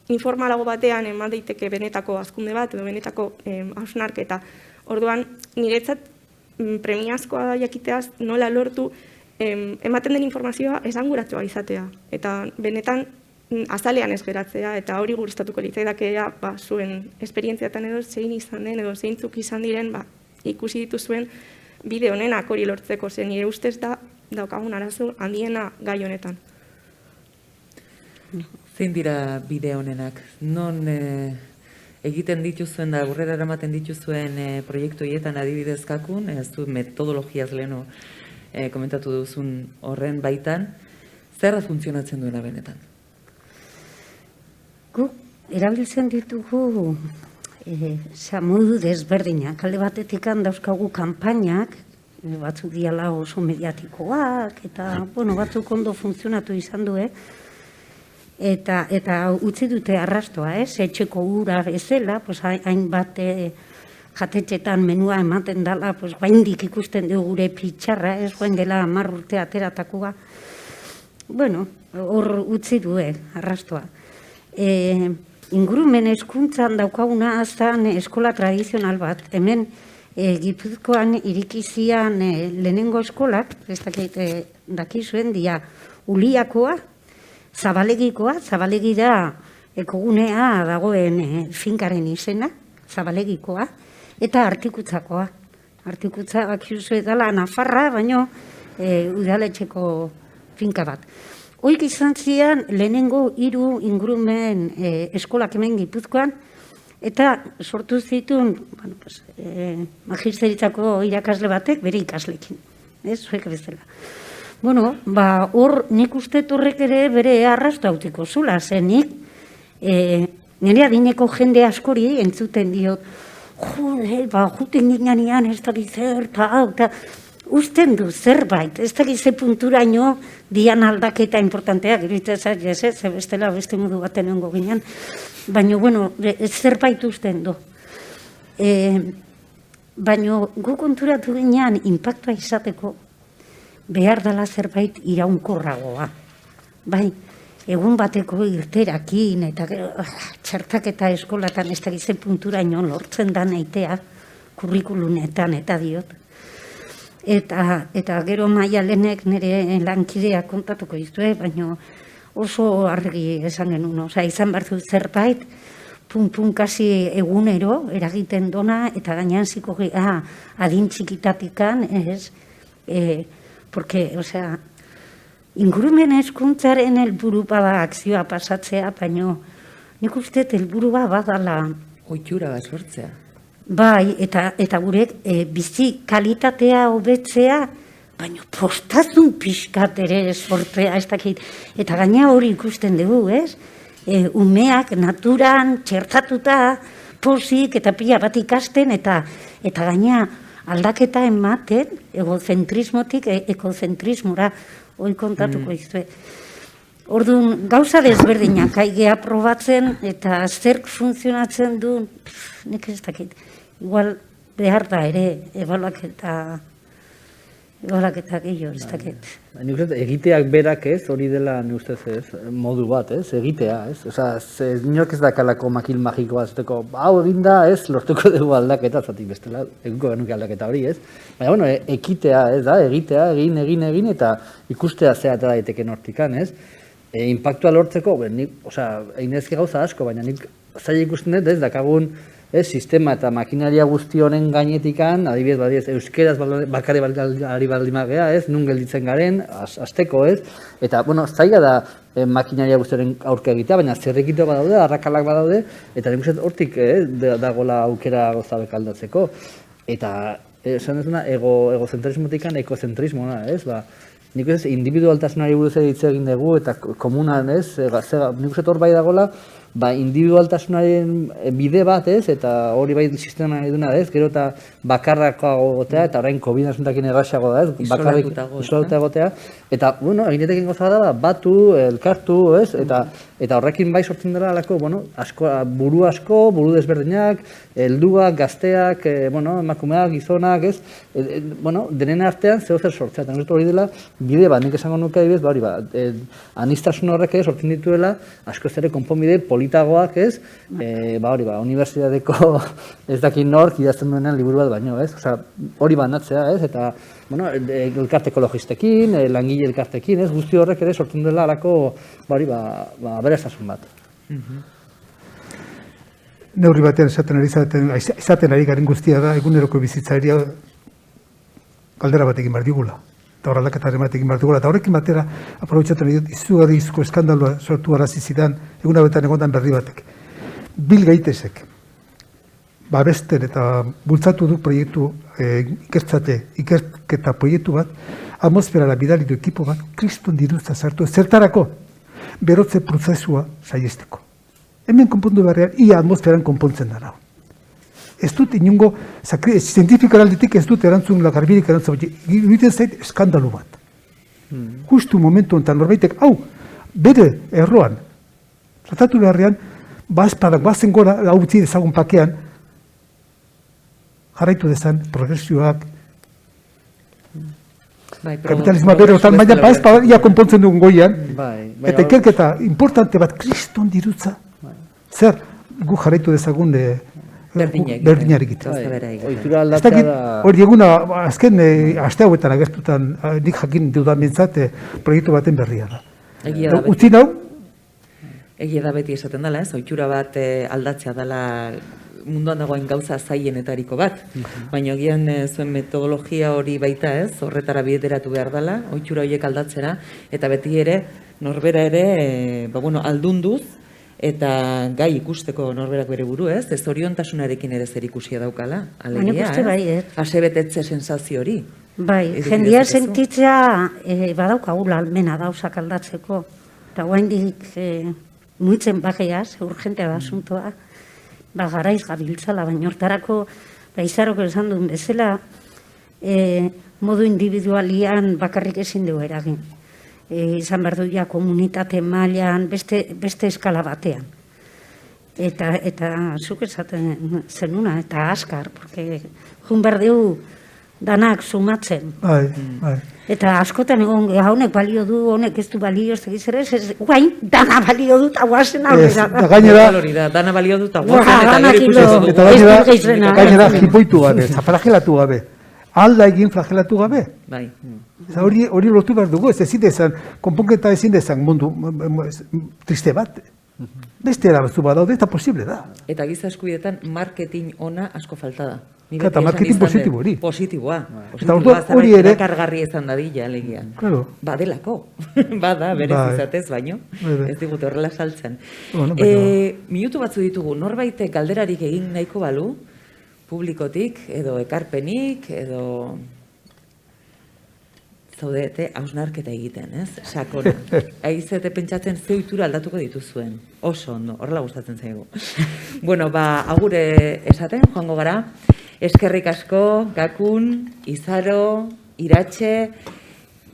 informalago batean eman daiteke benetako hazkunde bat edo benetako hausnarketa. Orduan, niretzat premiazkoa da jakiteaz nola lortu ematen den informazioa esanguratsua izatea, eta benetan azalean ez geratzea, eta hori gustatuko litzaidakea zuen esperientziatan edo zein izan den edo zeintzuk izan diren ikusi dituzuen bide honenak hori lortzeko, zen nire ustez da daukagun arazo handiena gai honetan. Zein dira bide honenak? Non egiten dituzuen da aurrera eramaten dituzuen proiektu horietan adibidezkakun, ez du metodologiaz leheno komentatu duzun horren baitan, zerra funtzionatzen duena benetan? Gu, erabiltzen ditugu modu desberdinak. Alde batetik dauzkagu kanpainak, batzuk diala oso mediatikoak, eta batzuk ondo funtzionatu izan du, eta utzi dute arrastoa, etxeko ura bezala, hainbat jatetxetan menua ematen dela, baindik ikusten dugu gure pitxarra, ez guen dela 10 urte ateratakoa. Hor utzi du arrastoa. Ingurumen hezkuntzan daukaguna aztan eskola tradizional bat. Hemen Gipuzkoan irikizian lehenengo eskolak, ez dakizuen dia, Uliakoa, Zabalegikoa, Zabalegi da ekogunea dagoen finkaren izena, Zabalegikoa, eta Artikutzakoa. Artikutza bakizu dela Nafarra, baino udaletxeko finka bat. Hoik izan zian lehenengo 3 ingurumen eskolak hemen Gipuzkoan, eta sortu zituen magisteritzako irakasle batek bere ikaslekin. Zuek bezala. Hor nik uste horrek ere bere arrasto hautiko zula, zenik nire adineko jende askori entzuten diot, juten ginean ez da zer, eta usten du zerbait, ez da gize punturaino dian aldaketa importanteak, iruditzen zait, ez bestela beste modu baten egongo ginen, baina, bueno, zerbait usten du. Baina gu konturatu ginean inpaktua izateko behar dela zerbait iraunkorragoa. Bai, egun bateko irterakin eta txertaketa eskolatan ez da gize punturaino lortzen da naitea kurrikulunetan eta diot. Eta gero Maialenek nire lankidea kontatuko izue, baina oso argi esan genuen, izan behar dut zerbait, pun kasi egunero eragiten dona, eta gainean ziko adin txikitatikan, ez, porque, ingurumen hezkuntzaren helburu bada akzioa pasatzea, baina nik uste helburua badala. Ohitura bat sortzea. Bai, eta gurek bizi kalitatea hobetzea, baina postazun pixkat ere sortzea, ez dakit. Eta gaina hori ikusten dugu, ez? Umeak naturan txertatuta pozik eta pila bat ikasten, eta gaina aldaketa ematen, egozentrismotik ekozentrismora, hori kontatuko izue. Orduan, gauza desberdinak, aigea probatzen eta zerk funtzionatzen du, nik ez dakit. Igual behar da ere, ebaluaketa gehiago, ez dakit. Nik uste, egiteak berak ez, hori dela, nik uste ez, modu bat, ez, egitea, ez. Inork ez dakalako makil magikoa, zuteko, hau eginda, ez, lortuko dugu aldaketa, zatik bestela, eguko genuke aldaketa hori, ez. Baina, bueno, ekitea, ez da, egitea, egin, eta ikustea zea eta daiteken hortikan, ez. Inpaktua lortzeko, egin ezke gauza asko, baina nik zaila ikusten dut, ez, dakagun, sistema eta makinaria guzti honen gainetikan, adibidez, euskeraz bakare ari baldimagea, ez, nun gelditzen garen, azteko, ez, eta, zaila da makinaria guztiaren aurka egitea, baina zerrekito badaude, arrakalak badaude, eta nik uste hortik dagoela aukera gozabek aldatzeko, eta, esan duzuna, egozentrismotikan ekozentrismoa, ez, nik uste individualtasunari buruz hitz egin dugu, eta komunan, ez, nik uste hor bai dagoela, individualtasunaren bide bat, ez, eta hori bai sistema eduna, ez, gero eta bakarrako gotea, eta orain COVID-19 erraxago da, ez, isolatuta gotea, eta, eginetekin goza da, batu, elkartu, ez, eta horrekin bai sortzen dela alako, buru desberdinak, helduak, gazteak, emakumeak, gizonak, ez, denen artean zeo zer sortzea, eta hori dela, bide bat, nik esango nuke adibidez, hori anistasun horrek sortzen dituela, asko ere konponbide politagoak, ez, unibertsitateko ez dakit nork idazten duenean liburu bat baino, ez, hori banatzea, ez, eta, elkarte ekologistekin, langile elkartekin, ez, guzti horrek ere sortzen dela alako, aberastutasun bat. Neurri batean izaten ari garen guztia da, eguneroko bizitzaria galdera bat egin behar digula. Eta horrelaketaren bat egin behar digula. Eta horrekin batera, aprobetxatu nahi dut, izugarrizko eskandalua sortu arazizidan, egunabetan egondan berri batek. Bill Gatesek, babesten eta bultzatu du proiektu, ikerketa proiektu bat, atmosferara bidali du ekipo bat, kriston diruzta sartu, zertarako berotze prozesua saiesteko. Hemen konpondu beharrean, ia atmosferan konpontzen dara. Ez dut inungo, zientifikoan aldetik ez dut erantzun lagarbirik erantzun, iruditzen zait eskandalu bat. Justu momentu honetan norbaitek, bere erroan, tratatu beharrean, bazpadak, bazen gora, utzi dezagun pakean, jarraitu dezan, progresioak, kapitalismoa bere hortan, baina bazpadak ia konpontzen dugun goian, eta ikerketa importante bat, kriston dirutza, zer gu jarraitu dezagun berdinari egiten. Hori eguna, azken aste hauetan agertutan, nik jakin dudan bintzat, proiektu baten berria da. Utzi nau? Egia da beti esaten dela, ez? Ohitura bat aldatzea dela munduan dagoen gauza zailenetariko bat, baina egian zuen metodologia hori baita, ez? Horretara bideratu behar dela, ohitura horiek aldatzera, eta beti ere, norbera ere, aldunduz, eta gai ikusteko norberak bere buru, ez? Ez oriontasunarekin ere zer ikusia daukala, alegia, ez? Asebetetze sensazio hori. Bai, jendia sentitzea badaukagula almena gauzak aldatzeko, eta guaindik muitzen bageaz, urgentea da asuntoa, garaiz gabiltzala, baina hortarako, izaroko esan duen bezala, modu individualian bakarrik ezin dugu eragin. Izan behar du ja komunitate mailan beste eskala batean. Eta zuk esaten zenuna, eta azkar, porque jun behar dugu danak sumatzen. Bai. Eta askotan egon, honek balio du, honek ez du balio, ez dakiz ere, guain, dana balio dut, guazen aurrera. Eta gainera, Dana balio dut, gainera jipoitu gabe, flagellatu gabe. Alda egin flagellatu gabe. Bai. Hori lotu behar dugu, ez ezin dezan, konponketa ezin dezan mundu triste bat. Beste erabatzu bat daude, eta posible da. Eta giza eskubidetan marketing ona asko falta da. Eta marketing positibo hori. Positiboa. Eta orduan hori ere... Kargarri izan dadila, alegian. Claro. Badelako. Bada, berez izatez, baino. Ez digute horrela saltzen. Minutu batzu ditugu, norbaitek galderarik egin nahiko balu, publikotik, edo ekarpenik, edo... Zaudete, hausnarketa egiten, ez? Sakona. Aizete pentsatzen ze ohitura aldatuko dituzuen. Oso ondo, horrela gustatzen zaigu. Bueno, agure esaten, joango gara. Eskerrik asko, Gakun, Izaro, Iratxe,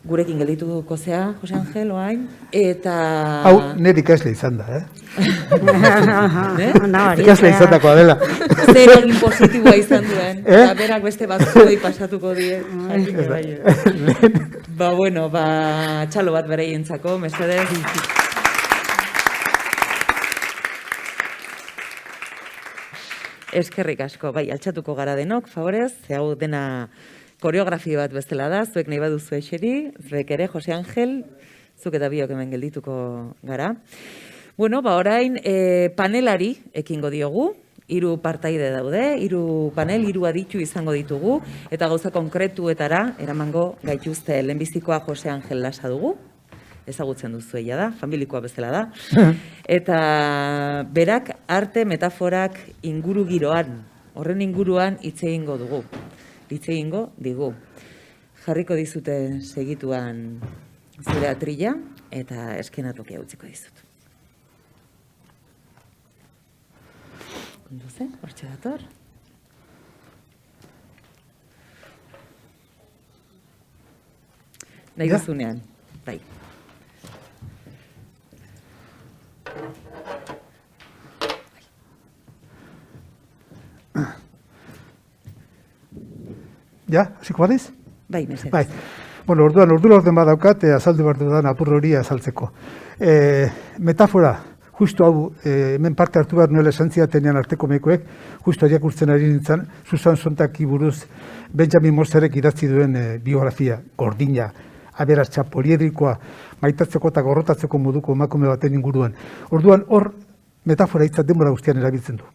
gurekin geldituko zea, Jose Angel, oain, eta... Hau, nire ikasle izan da, Ikasle izan dakoa dela. Zer egin positiboa izan duen, eta berak beste batzukoi pasatuko die. Bueno, txalo bat bereientzako, mesedez. Eskerrik asko, bai, altxatuko gara denok, favorez, ze hau dena koreografio bat bezala da, zuek nahi baduzu eseri, zuek ere, Jose Angel, zuk eta biok hemen geldituko gara. Bueno, orain panelari ekingo diogu, 3 partaide daude, 3 panel, 3 aditu izango ditugu, eta gauza konkretuetara eramango gaituzte lehenbizikoa Jose Angel Lasa dugu, ezagutzen duzu egia da, familikoa bezala da, eta berak arte metaforak inguru giroan, horren inguruan hitz egingo dugu, hitz egingo digu. Jarriko dizute segituan zure atrila, eta eskenatokia utziko dizut. Konduze, hortxe dator. Nahi duzunean, bai. Ja, hasiko badiz? Bai, mesedez. Bai. Bueno, ordura orden badaukat, azaldu behar dudan apur hori azaltzeko. Metafora, justu hau, hemen parte hartu behar nuela esan zidatenean arteko mekoek, justu ariakurtzen ari nintzen, Susan Sontaki buruz Benjamin Moserek idatzi duen biografia, gordina, aberatsa, poliedrikoa, maitatzeko eta gorrotatzeko moduko emakume baten inguruan. Orduan, hor metafora hitza denbora guztian erabiltzen du.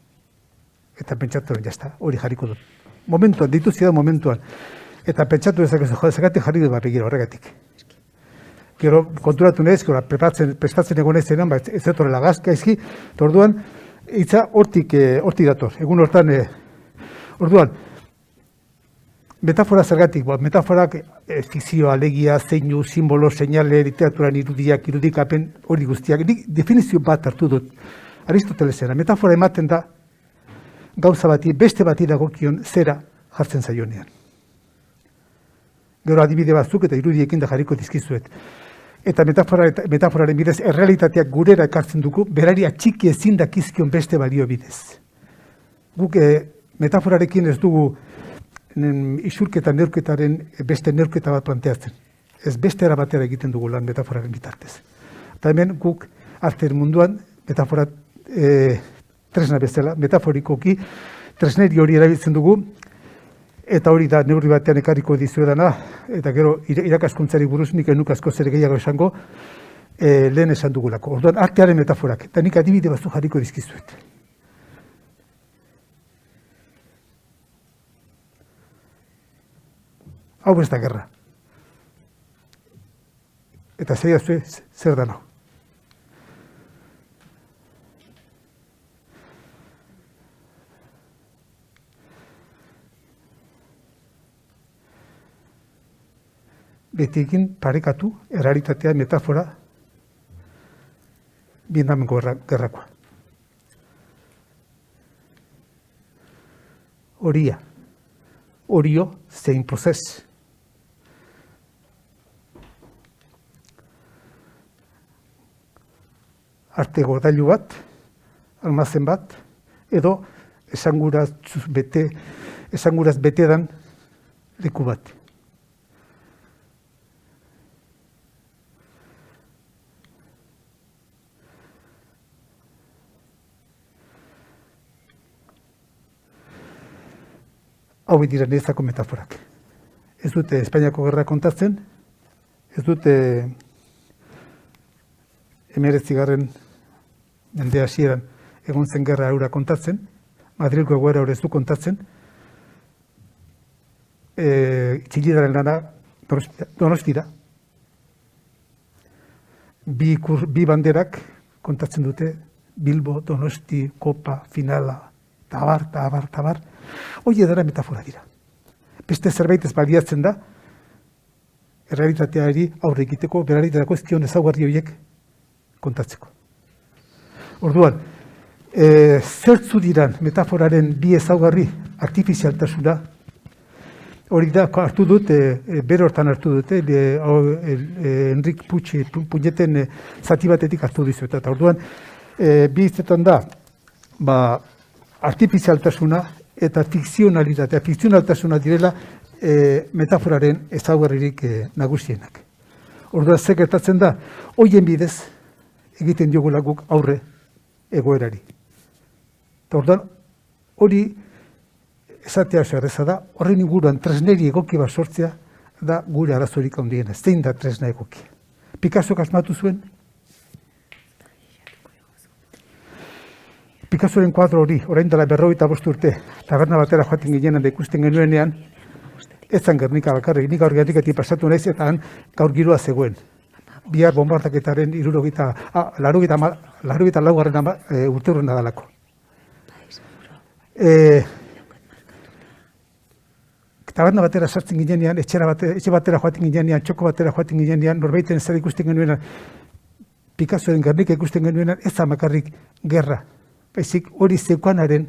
Eta pentsatu, jazta, hori jarriko dut. Momentuan, dituzia da momentuan. Eta pentsatu dezakezu, zagatik jarri dut barri gero horregatik. Gero, konturatu nahez, gero, prestatzen egon ezenan, ez etorrela gaizki, eta orduan, hitza hortik dator. Egun hortan, orduan, metafora zergatik, metaforak fikzioa, alegia, zeinu, simbolo, seinale, literaturan irudiak, irudikapen, hori guztiak. Definizio bat hartu dut. Aristotelesena, metafora ematen da, gauza bati, beste bati dagokion zera jartzen zaionean. Gero adibide batzuk eta irudiekin da jarriko dizkizuet. Eta metaforaren bidez, errealitateak gurera ekartzen dugu, berari atxiki ezin dakizkion beste balio bidez. Guk metaforarekin ez dugu isurketa neurketaren beste neurketa bat planteatzen. Ez beste era batera egiten dugu lan metaforaren bitartez. Eta hemen guk artean munduan metafora tresna bezala, metaforikoki tresneri hori erabiltzen dugu, eta hori da neurri batean ekarriko dizuedana, eta gero irakaskuntzari buruz nik enuk asko zer gehiago esango, lehen esan dugulako. Orduan, artearen metaforak, eta nik adibide batzuk jarriko dizkizuet. Hau ez da gerra. Eta zer da no. Betikin parekatu, errealitatea, metafora, Vietnameko gerrakoa. Horia, orio zein prozes. Arte gordailu bat, almazen bat, edo esanguraz bete dan leku bat. Hau dira niretzako metaforak. Ez dute Espainiako gerra kontatzen, ez dute 19. mende hasieran egon zen gerra hura kontatzen, Madrilgo egoera hori ez du kontatzen, Txillidaren lana Donostira. Bi banderak kontatzen dute Bilbo, Donosti, Kopa, Finala, tabar. Hoi edera metafora dira. Beste zerbait ez baliatzen da, errealitateari aurre egiteko, beraritateko ez dion ezaugarri horiek kontatzeko. Orduan, zertzu diran metaforaren bi ezaugarri artifizialtasuna, hori da, hartu dut, bere hortan hartu dute, Enrik Puñeten zati batetik hartu dizuet. Eta orduan, bi izetan da, artifizialtasuna eta fikzionalitatea. Fikzionaltasuna direla metaforaren ezaugarririk nagusienak. Orduan, zer gertatzen da, hoien bidez egiten diogula guk aurre egoerari. Eta orduan, hori esatea erreza da, horren inguruan tresneri egoki bat sortzea da gure arazorik handiena. Zein da tresna egoki? Picassok asmatu zuen? Picassoren kuadro hori, orain dela 45 urte, taberna batera joaten ginean da ikusten genuenean, ez zan Gernika bakarrik, nik gaur Gernikatik pasatu naiz eta han gaur giroa zegoen. Bihar bombardaketaren 84. urte urren nadalako. Taberna batera sartzen ginean, etxe batera joaten ginean, txoko batera joaten ginean, norbaiten zer ikusten genuenan, Picassoren Gernika ikusten genuenan, ez amakarrik gerra. Baizik hori zeukanaren,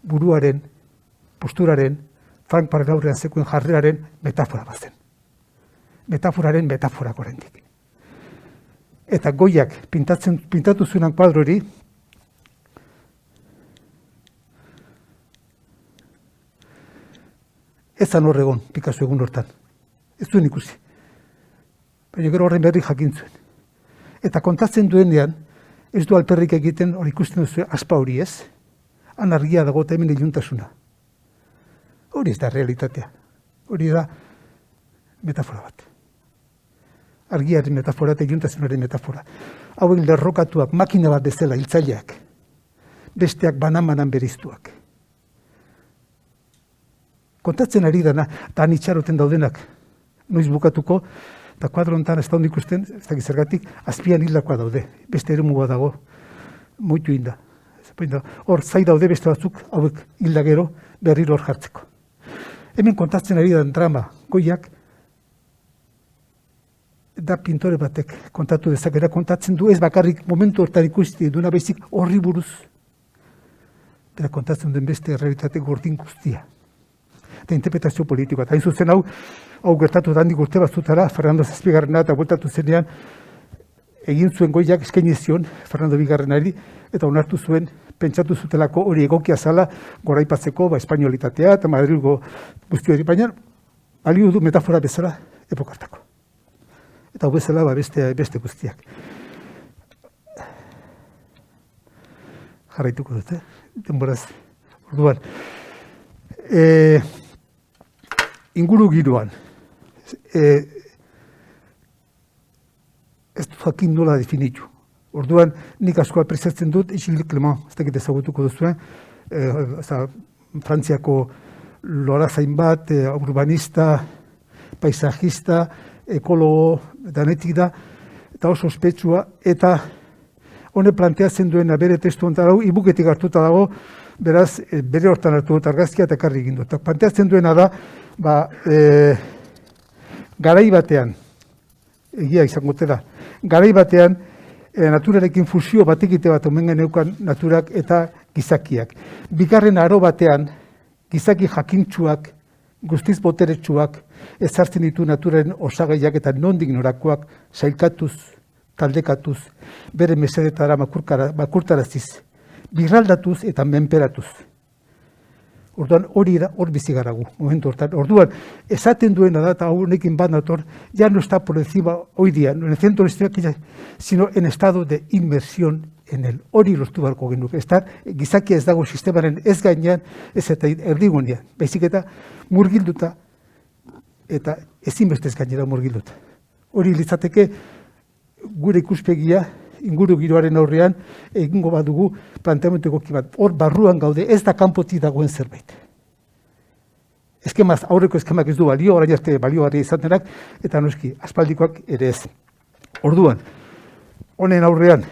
buruaren, posturaren, Frank Paragaurrean zekuen jarreraren metafora bazen. Metaforaren metaforak oraindik. Eta Goiak pintatu zuenan kuadro hori, ez zan horregon Picasso egun hortan. Ez zuen ikusi. Baina gero horren berri jakin zuen. Eta kontatzen duenean, ez du alperrik egiten hori ikusten duzu aspa hori ez. Han argia dago eta hemen iluntasuna. Hori ez da realitatea. Hori da metafora bat. Argiaren metafora eta iluntasunaren metafora. Hauek lerrokatuak, makina bat bezala hiltzaileak. Besteak banan beriztuak. Kontatzen ari dana, eta han itxaroten daudenak, noiz bukatuko, eta kuadro honetan ez da hon ikusten, ez dakit zergatik, azpian hildakoa daude. Beste eremua dago, muitu hinda. Hor, zai daude beste batzuk, hauek hilda gero, berriro hor jartzeko. Hemen kontatzen ari da drama, Goiak, da pintore batek kontatu dezakera, kontatzen du ez bakarrik momentu hortan ikusti duna baizik horri buruz. Eta kontatzen duen beste realitate gordin guztia. Eta interpretazio politikoa. Eta hain zuzen hau gertatu da handik urte batzutara, Fernando Zazpigarrena eta bueltatu zenean, egin zuen Goiak eskaini zion Fernando Bigarrenari, eta onartu zuen, pentsatu zutelako hori egokia zala, goraipatzeko, espainolitatea eta Madrilgo guzti hori, baina balio du metafora bezala epokartako. Eta hau bezala beste guztiak. Jarraituko dut, denboraz. Orduan, inguru giroan, ez dut jakin nola definitu. Orduan, nik asko apreziatzen dut, Gilles Clement, ez dakit ezagutuko duzuen, Frantziako lorazain bat, urbanista, paisajista, ekologo, danetik da, eta oso ospetsua, eta honek planteatzen duena bere testu honetan hau, ibuketik hartuta dago, beraz, bere hortan hartu dut argazkia eta ekarri egin dut. Planteatzen duena da, garai batean, egia izango da, garai batean, naturarekin fusio batekite bat omen geneukan naturak eta gizakiak. Bigarren aro batean, gizaki jakintsuak guztiz boteretsuak, ezartzen ditu naturaren osagaiak eta nondik norakoak sailkatuz, taldekatuz, bere mesedetara makurtaraziz, birraldatuz eta menperatuz. Orduan hori da, hor bizi gara gu, momentu hortan. Orduan, esaten duena da, eta honekin bat nator, ya no está por encima hoy día, no en el centro de la historia, sino en estado de inmersión en el hori lortu beharko genuke. Gizakia ez dago sistemaren ez gainean, ez eta erdigunean. Baizik eta murgilduta eta ezinbestez gainera murgilduta. Hori litzateke gure ikuspegia inguru giroaren aurrean egingo badugu planteamendu egoki bat. Hor barruan gaude, ez da kanpotik dagoen zerbait. Aurreko eskemak ez du balio, orain arte baliogarria izatenak, eta noski aspaldikoak ere ez. Orduan, honen aurrean,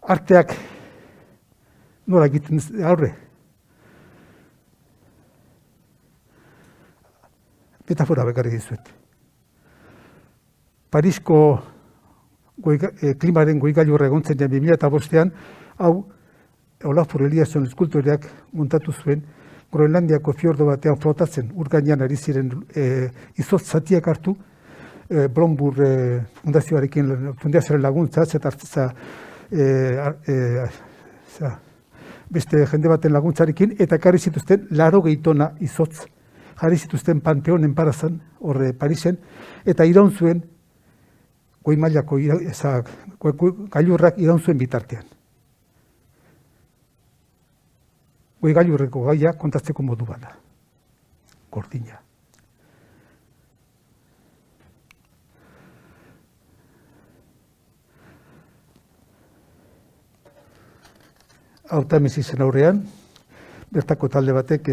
arteak nola egiten aurre? Metafora bekarri dizuet. Parisko klimaren goigailurra egontzen den 2005an, hau Olafur Eliasson eskultoreak montatu zuen, Groenlandiako fiordo batean flotatzen, ur gainean ari ziren izotz zatiak hartu, Bromburg fundazioaren laguntza, beste jende baten laguntzarekin, eta ekarri zituzten 80 tona izotz, jarri zituzten Panteonen parazan, horre Parisen, eta iraun zuen, goi mailako gailurrak iraun zuen bitartean. Goi gailurreko gaia kontatzeko modu bada. Gordina. Autamesizen aurrean, bertako talde batek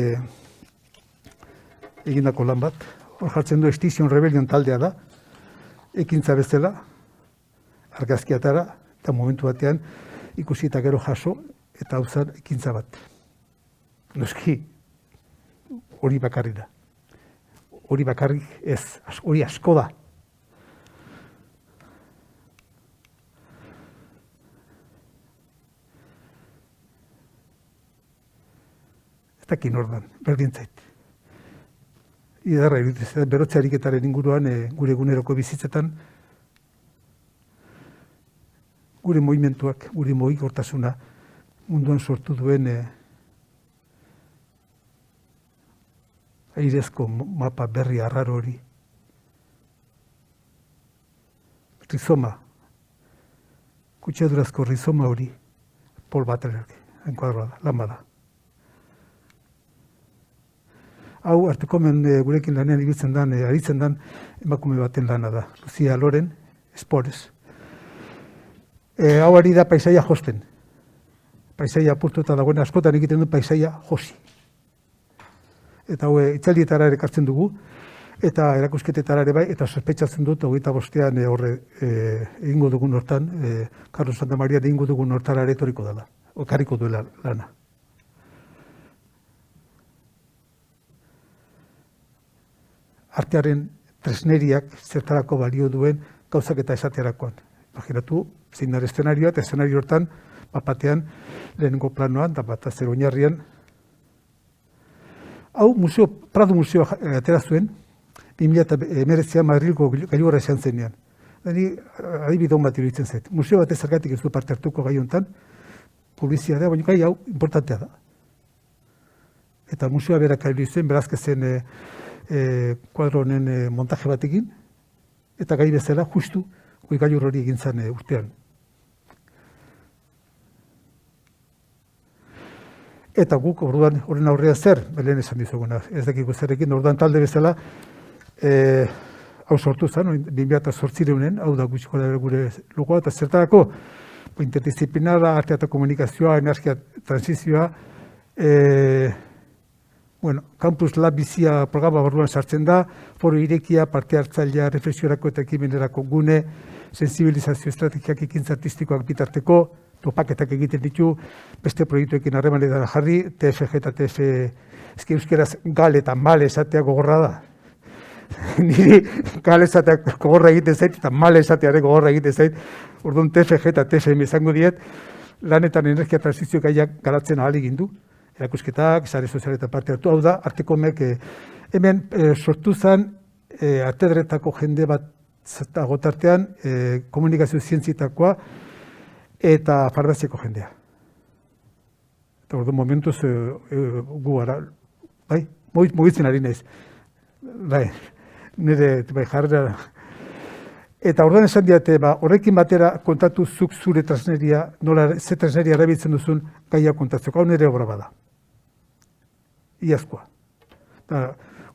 egindako lan bat. Hor jartzen du Extinction Rebellion taldea da, ekintza bezala, argazkiatara, eta momentu batean ikusi eta gero jaso, eta hau zen ekintza bat. Noski, hori bakarrik da. Hori bakarrik ez, hori asko da. Ez dakin ordan, berdin zait. Idarra iruditzen, berotze ariketaren inguruan gure eguneroko bizitzetan, gure movimentuak, gure mugikortasuna munduan sortu duen airezko mapa berri arraro hori. Rizoma, kutsadurazko rizoma hori, Paul Butlerek, enkuadroa da, lan bada. Hau, Artekomen gurekin lanean ibiltzen dan, aritzen dan, emakume baten lana da. Lucia Loren, Spores. Hau ari da paisaia josten. Paisaia apurtuta dagoen askotan egiten du paisaia josi. Eta hau, itzaldietara ere kartzen dugu, eta erakusketetara ere bai, eta sospetxatzen dut, 25ean horre egingo dugun hortan, Carlos Santa Maria egingo dugun hortara ere etoriko dela, okarriko duela lana. Artearen tresneriak zertarako balio duen gauzak eta esaterakoan. Imaginatu, zein da eszenarioa, eta eszenario hortan, batean, lehenengo planoan, da bat azer oinarrian. Hau, Prado Museo atera zuen, 2019an Madrilgo gailurra esan zenean. Adibidon bat iruditzen zait. Museo batez zergatik ez du parte hartuko gai honetan, publizitatea, baina gai hau importantea da. Eta museoa berak iruditzen, Berazkezen kuadro honen montaje batekin, eta gai bezala justu goi gailur hori egin zen urtean. Eta guk orduan horren aurrea zer, belen esan dizuguna, ez dakiko zerekin, orduan talde bezala hau sortu zen, 2008an, hau da gutxiko da gure logoa, eta zertarako interdisciplinara, artea eta komunikazioa, energia transizioa, Campus Lab bizia programa barruan sartzen da, foro irekia, parte hartzailea, reflexiorako eta ekimenerako gune, sensibilizazio estrategiak ekintza artistikoak bitarteko, topaketak egiten ditu, beste proiektuekin harremanetan jarri, TFG eta TF, ezki euskeraz gal eta mal esatea gogorra da. Niri gal esatea gogorra egiten zait, eta mal esateare gogorra egiten zait, orduan TFG eta TFM izango diet, lanetan energia transizio gaiak garatzen ahal egin du, erakusketak, sare sozialetan parte hartu, hau da, Artekomek hemen sortu zen Artedretako jende bat agotartean komunikazio zientzietakoa eta farmaziako jendea. Eta ordu momentuz gu gara, bai, mugitzen ari naiz. Bai, nire jarrera. Eta orduan esan diate, horrekin batera kontatu zuk zure tresneria, nola ze tresneria erabiltzen duzun gaia kontatzeko, hau nire obra bada. Iazkoa.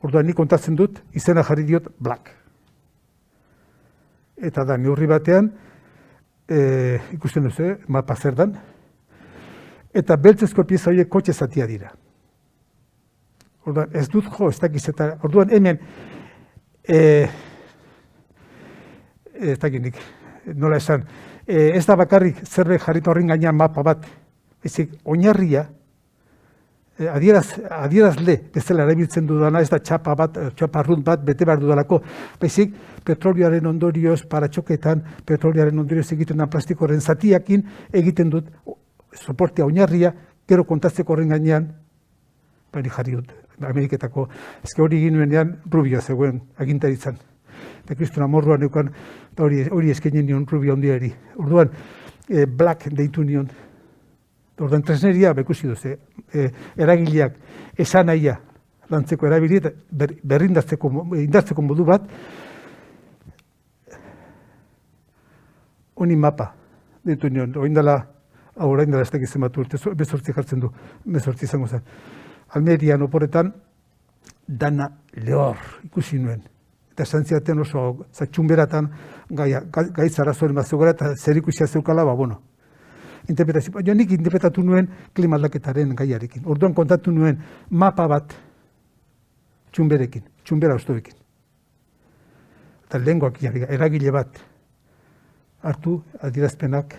Orduan nik kontatzen dut, izena jarri diot Black. Eta da, neurri batean, ikusten duzu, mapa zer dan, eta beltzezko pieza horiek kotxe zatia dira. Orduan, ez dut jo, ez dakiz eta, orduan hemen, ez dakinik, nola esan, ez da bakarrik zerbait jarrita horren gainean mapa bat, ezik, oinarria, adierazle bezala erabiltzen dudana, ez da txapa arrunt bat, bete behar dudalako, baizik, petrolioaren ondorioz, paratxoketan, petrolioaren ondorioz egiten da plastikoaren zatiakin, egiten dut, soportea oinarria, gero kontatzeko horren gainean, bari jarri dut, Ameriketako, ezke hori ginuenean, Rubio zegoen agintaritzan. Eta kristuna morruan eukan, hori eskeinen nion Rubio ondiari. Orduan, Black deitu nion. Orduan, tresneria, bekusi duze, eragileak esan nahia lantzeko erabili, indartzeko modu bat, honi mapa deitu nion, orain dela ez dakizen bat urte, bezortzi jartzen du, bezortzi izango zen. Almerian oporretan, dana lehor ikusi nuen. Eta esan ziaten oso, txumberatan, gaitzara zoren bat zeugara, eta zer ikusia zeukala, bueno. Interpretazio, nik interpretatu nuen klima aldaketaren gaiarekin. Orduan kontatu nuen mapa bat txumberekin, txumbera ostoekin. Eta lehengoak eragile bat hartu adierazpenak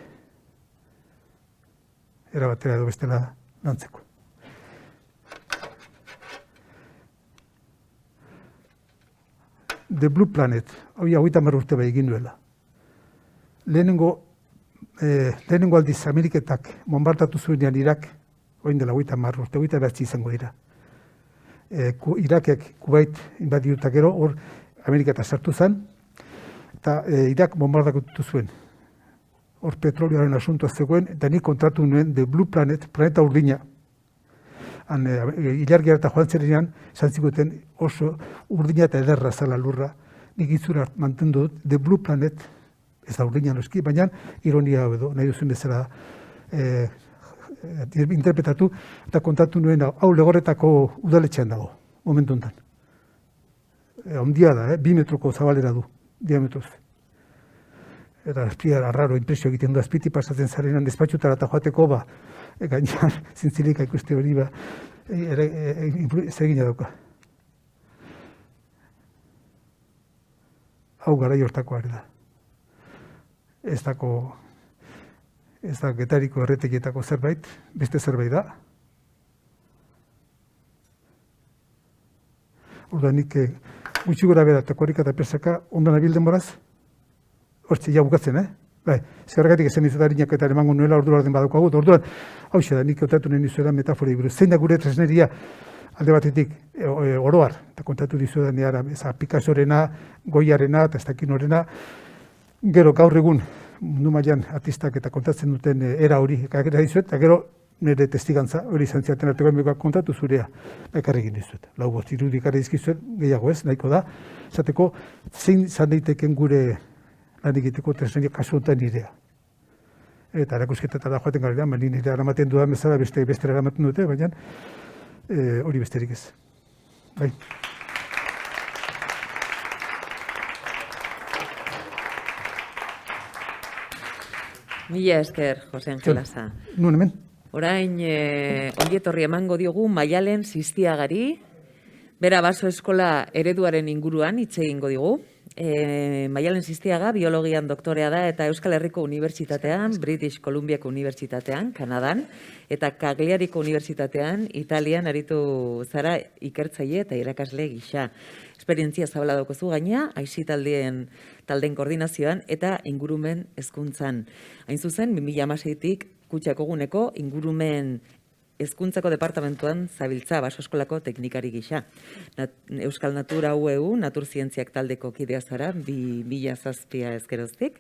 erabatera edo bestela lantzeko. The Blue Planet, hori 30 urte bai egin duela. Lehenengo aldiz Ameriketak bombardatu zuenean Irak, orain dela 30 urte, 29 izango dira. Irakek Kuwait inbadiuta gero, hor Ameriketa sartu zen, eta Irak bombardatu zuen. Hor petrolioaren asuntoa zegoen, eta nik kontratu nuen The Blue Planet, planeta urdina. Ilargia eta joan zerenean, esan zikuten oso urdina eta ederra zela lurra. Nik itzura mantendu dut, The Blue Planet, ez da urdina noski, baina ironia hau edo, nahi duzun bezala interpretatu, eta kontatu nuen hau Legorretako udaletxean dago, momentu honetan. Ondia da, 2 metroko zabalera du, diametroz. Eta azpiara arraro impresio egiten du azpiti pasatzen zarenan despatxutara eta joateko, gainean zintzilika ikuste hori zegina dauka. Hau garai hortako ari da. Ez da Getariko erretekietako zerbait, beste zerbait da. Orduan nik gutxi gora bera eta korrika eta pesaka ondan abil denboraz, hortzi ja bukatzen, Bai, zergatik esan dizuet harinak eta emango nuela ordura orden badaukagut. Orduan, hau da, nik kontatu nahi dizuetan metafora buruz. Zein da gure tresneria alde batetik oroar, eta kontatu dizuetan neara, Picassorena, Goyarena, eta ez dakin horrena, gero gaur egun mundu mailan artistak eta kontatzen duten era hori, ekagera dizuet, eta gero nire testigantza hori izan ziaten arteko emikoak kontatu zurea, ekarrekin dizuet. Lau bost irudik ara izkizuet, gehiago ez, nahiko da, zateko zein zan daiteken gure lan egiteko tresneria kasu honetan nirea. Eta erakusketetara joaten garean, nire eramaten dudan bezala beste eramaten dute, baina hori besterik ez. Bai. Mila esker, Jose Angelasa. Nun hemen? Orain, ongietorri emango diogu Maialen Sistiagari, bera baso eskola ereduaren inguruan hitz egingo digu. Maialen Sistiaga biologian doktorea da eta Euskal Herriko Unibertsitatean, British Columbiako Unibertsitatean, Kanadan, eta Cagliariko Unibertsitatean, Italian aritu zara ikertzaile eta irakasle gisa. Esperientzia zabala daukazu gaina, aisi talden koordinazioan eta ingurumen hezkuntzan. Hain zuzen, 2016tik Kutxako guneko ingurumen Hezkuntzako departamentuan zabiltza baso eskolako teknikari gisa. Euskal Natura UEU, Naturzientziak taldeko kidea zara, 2007 ezkeroztik.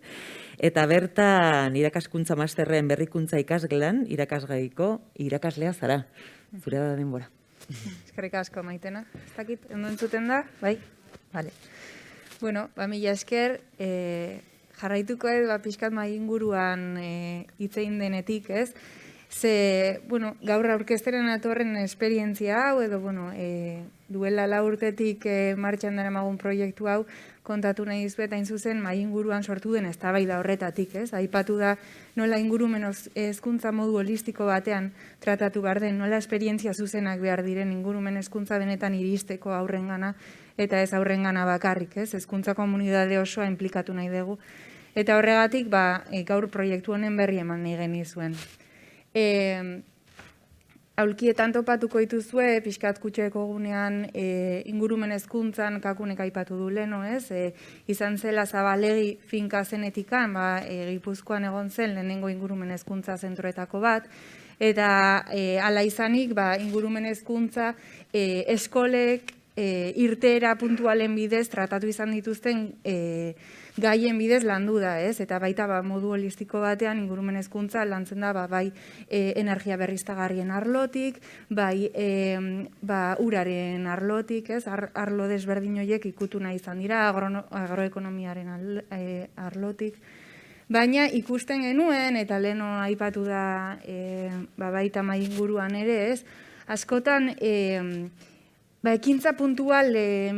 Eta bertan irakaskuntza masterren berrikuntza ikasgelan irakasgaiko irakaslea zara. Zure da denbora. Eskerrik asko, Maitena. Ez dakit, ondo entzuten da? Bai? Vale. Bueno, mila esker, jarraituko pixkat mai inguruan hitzein denetik, ez? Ze, gaur aurkezteren atorren esperientzia hau, edo, duela 4 urtetik martxan daramagun proiektu hau, kontatu nahi dizuet, hain zuzen, mai inguruan sortu den eztabaida horretatik, ez? Aipatu da nola ingurumen hezkuntza modu holistiko batean tratatu behar den, nola esperientzia zuzenak behar diren ingurumen hezkuntza benetan iristeko aurrengana, eta ez aurrengana bakarrik, ez? Hezkuntza komunitate osoa inplikatu nahi dugu. Eta horregatik, gaur proiektu honen berri eman nahi genizuen. Aulkietan topatuko dituzue, pixkat kutxeko gunean ingurumen hezkuntzan kakunek aipatu du leno, ez? Izan zela Zabalegi finka zenetikan, Gipuzkoan egon zen lehenengo ingurumen hezkuntza zentroetako bat, eta hala izanik, ingurumen hezkuntza eskolek irteera puntualen bidez tratatu izan dituzten gaien bidez landu da, ez? Eta baita modu holistiko batean ingurumen hezkuntza lantzen da bai energia berriztagarrien arlotik, bai uraren arlotik, ez? Arlo desberdin horiek ikutu nahi izan dira, agroekonomiaren arlotik. Baina ikusten genuen, eta leheno aipatu da baita mai inguruan ere, ez? Askotan ekintza puntual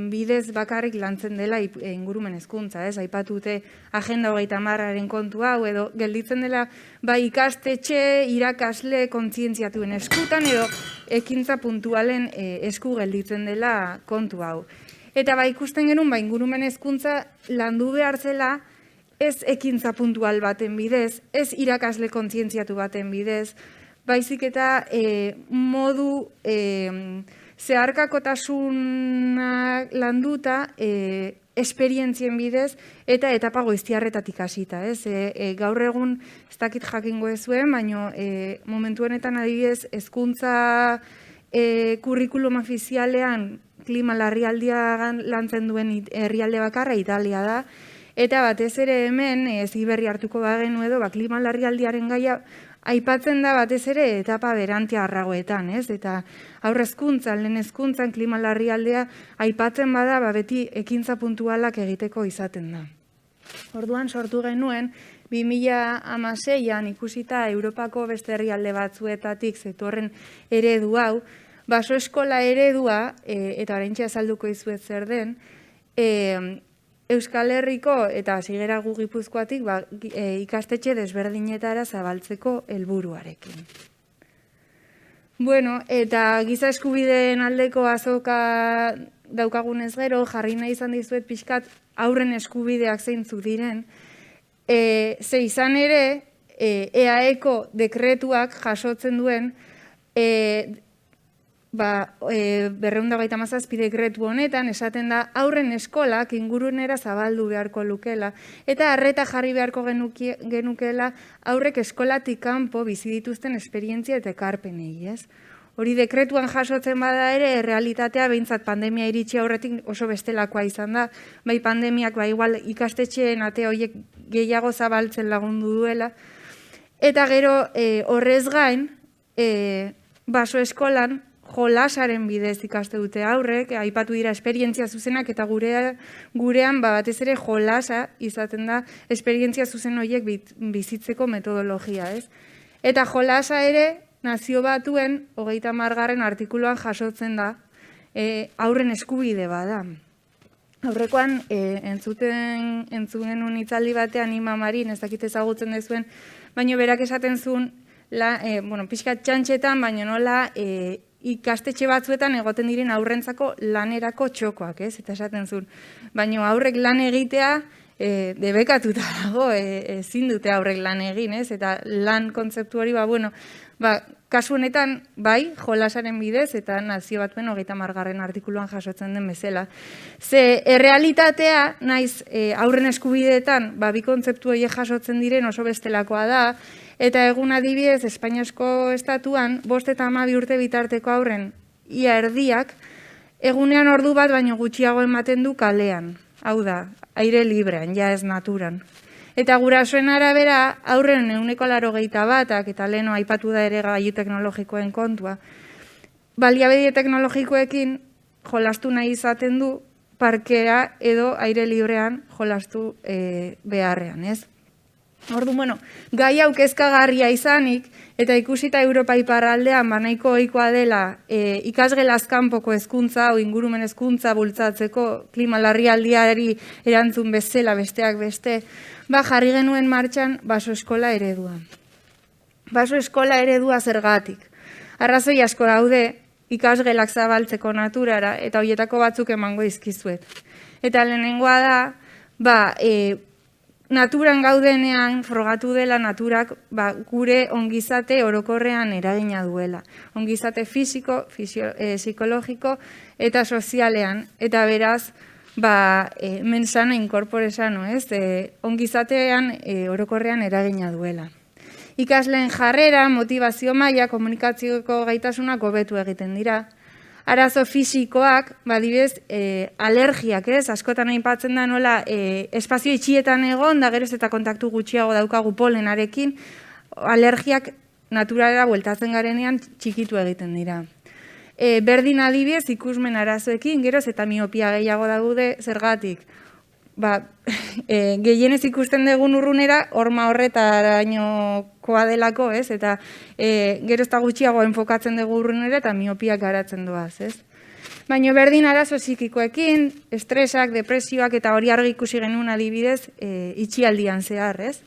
bidez bakarrik lantzen dela ingurumen hezkuntza, ez? Aipatute Agenda 30aren kontu hau, edo gelditzen dela ikastetxe, irakasle kontzientziatuen eskutan, edo ekintza puntualen esku gelditzen dela kontu hau. Eta ikusten genuen ingurumen hezkuntza landu behar zela, ez ekintza puntual baten bidez, ez irakasle kontzientziatu baten bidez, baizik eta modu zeharkakotasuna landuta esperientzien bidez eta etapa goiztiarretatik hasita, ez? Gaur egun ez dakit jakingo ezuen, baina momentu honetan adibidez hezkuntza kurrikulum ofizialean klima larrialdia lantzen duen herrialde bakarra Italia da, eta batez ere hemen Ziberri hartuko bagenu edo klima larrialdiaren gaia aipatzen da batez ere etapa berantiarragoetan, ez? Eta aurre hezkuntzan, lehen hezkuntzan, klima larrialdea aipatzen bada beti ekintza puntualak egiteko izaten da. Orduan sortu genuen 2016an ikusita Europako beste herrialde batzuetatik zetorren eredu hau, baso eskola eredua, eta oraintxe azalduko dizuet zer den, Euskal Herriko eta Zigera gu Gipuzkoatik ikastetxe desberdinetara zabaltzeko helburuarekin. Bueno, eta giza eskubideen aldeko azoka daukagunez gero, jarri nahi izan dizuet pixkat aurren eskubideak zeintzuk diren, ze izan ere, EAEko dekretuak jasotzen duen 257 dekretu honetan esaten da aurren eskolak ingurunera zabaldu beharko lukela eta arreta jarri beharko genukela aurrek eskolatik kanpo bizi dituzten esperientzia eta ekarpenei, ez? Hori dekretuan jasotzen bada ere, realitatea behintzat pandemia iritsi aurretik oso bestelakoa izan da, bai pandemiak igual ikastetxeen ate horiek gehiago zabaltzen lagundu duela, eta gero horrez gain, baso eskolan jolasaren bidez ikaste dute aurrek, aipatu dira esperientzia zuzenak eta gurean batez ere jolasa izaten da esperientzia zuzen horiek bizitzeko metodologia, ez? Eta jolasa ere Nazio Batuen 30. artikuluan jasotzen da aurren eskubide bada. Aurrekoan entzun genuen hitzaldi batean Ima Marin, ez dakit ezagutzen dezuen, baina berak esaten zuen, pixkat txantxetan, baina nola ikastetxe batzuetan egoten diren aurrentzako lanerako txokoak, ez? Eta esaten zuen, baina aurrek lan egitea debekatuta dago, ezin dute aurrek lan egin, ez? Eta lan kontzeptu hori, kasu honetan, bai, jolasaren bidez, eta Nazio Batuen 30. artikuluan jasotzen den bezala. Ze, errealitatea, naiz, aurren eskubideetan, bi kontzeptu horiek jasotzen diren oso bestelakoa da, Eta egun adibidez, Espainiasko estatuan, 5 eta 12 urte bitarteko haurren ia erdiak, egunean ordu bat baino gutxiago ematen du kalean. Hau da, aire librean, ja ez naturan. Eta gurasoen arabera, haurren 81%, eta leheno aipatu da ere gailu teknologikoen kontua, baliabide teknologikoekin jolastu nahi izaten du parkea edo aire librean jolastu beharrean, ez? Ordu, gai hau kezkagarria izanik, eta ikusita Europa iparraldean nahiko ohikoa dela ikasgelaz kanpoko hezkuntza o ingurumen hezkuntza bultzatzeko klima larrialdiari erantzun bezala besteak beste, jarri genuen martxan baso eskola eredua. Baso eskola eredua zergatik. Arrazoi asko daude ikasgelak zabaltzeko naturara, eta horietako batzuk emango dizkizuet. Eta lehenengoa da, naturan gaudenean frogatu dela naturak gure ongizate orokorrean eragina duela. Ongizate fisiko, psikologiko eta sozialean. Eta beraz, mensana incorpore sano, ez? Ongizatean orokorrean eragina duela. Ikasleen jarrera, motivazio maila, komunikazioko gaitasunak hobetu egiten dira. Arazo fisikoak, adibidez, alergiak, ez? Askotan aipatzen da nola espazio itxietan egon, da geroz eta kontaktu gutxiago daukagu polenarekin, alergiak naturalera bueltatzen garenean txikitu egiten dira. Berdin adibidez, ikusmen arazoekin, geroz eta miopia gehiago daude zergatik. Gehienez ikusten dugun urrunera, horma horretarainokoa delako, ez? Eta gero eta gutxiago enfokatzen dugu urrunera eta miopiak garatzen doaz, ez? Baina berdin arazo psikikoekin, estresak, depresioak eta hori argi ikusi genuen adibidez itxialdian zehar, ez?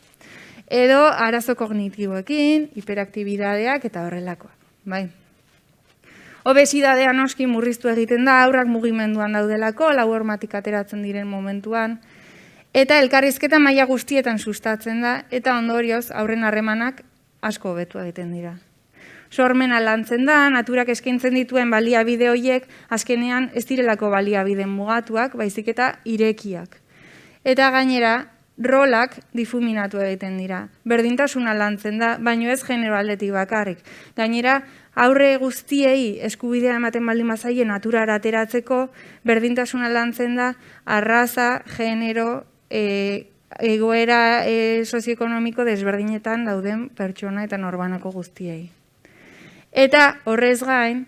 Edo arazo kognitiboekin, hiperaktibidadeak eta horrelakoak, bai? Obesidadea noski murriztu egiten da, haurrak mugimenduan daudelako, lau hormatik ateratzen diren momentuan, eta elkarrizketa maila guztietan sustatzen da, eta ondorioz haurren harremanak asko hobetu egiten dira. Sormena lantzen da, naturak eskaintzen dituen baliabide horiek, azkenean ez direlako baliabide mugatuak, baizik eta irekiak. Eta gainera, rolak difuminatu egiten dira. Berdintasuna lantzen da, baino ez genero aldetik bakarrik. Gainera, aurre guztiei eskubidea ematen baldin bazaie naturara ateratzeko, berdintasuna lantzen da, arraza, genero, egoera sozioekonomiko desberdinetan dauden pertsona eta norbanako guztiei. Eta horrez gain,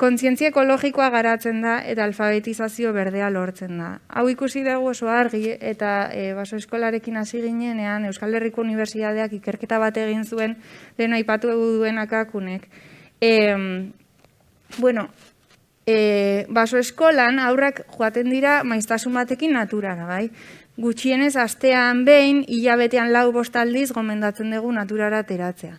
kontzientzia ekologikoa garatzen da eta alfabetizazio berdea lortzen da. Hau ikusi dugu oso argi eta baso eskolarekin hasi ginenean Euskal Herriko Unibertsitateak ikerketa bat egin zuen dena aipatu duen akakunek. Baso eskolan aurrak joaten dira maiztasun batekin naturara, bai? Gutxienez astean behin, hilabetean 4-5 aldiz gomendatzen dugu naturara ateratzea.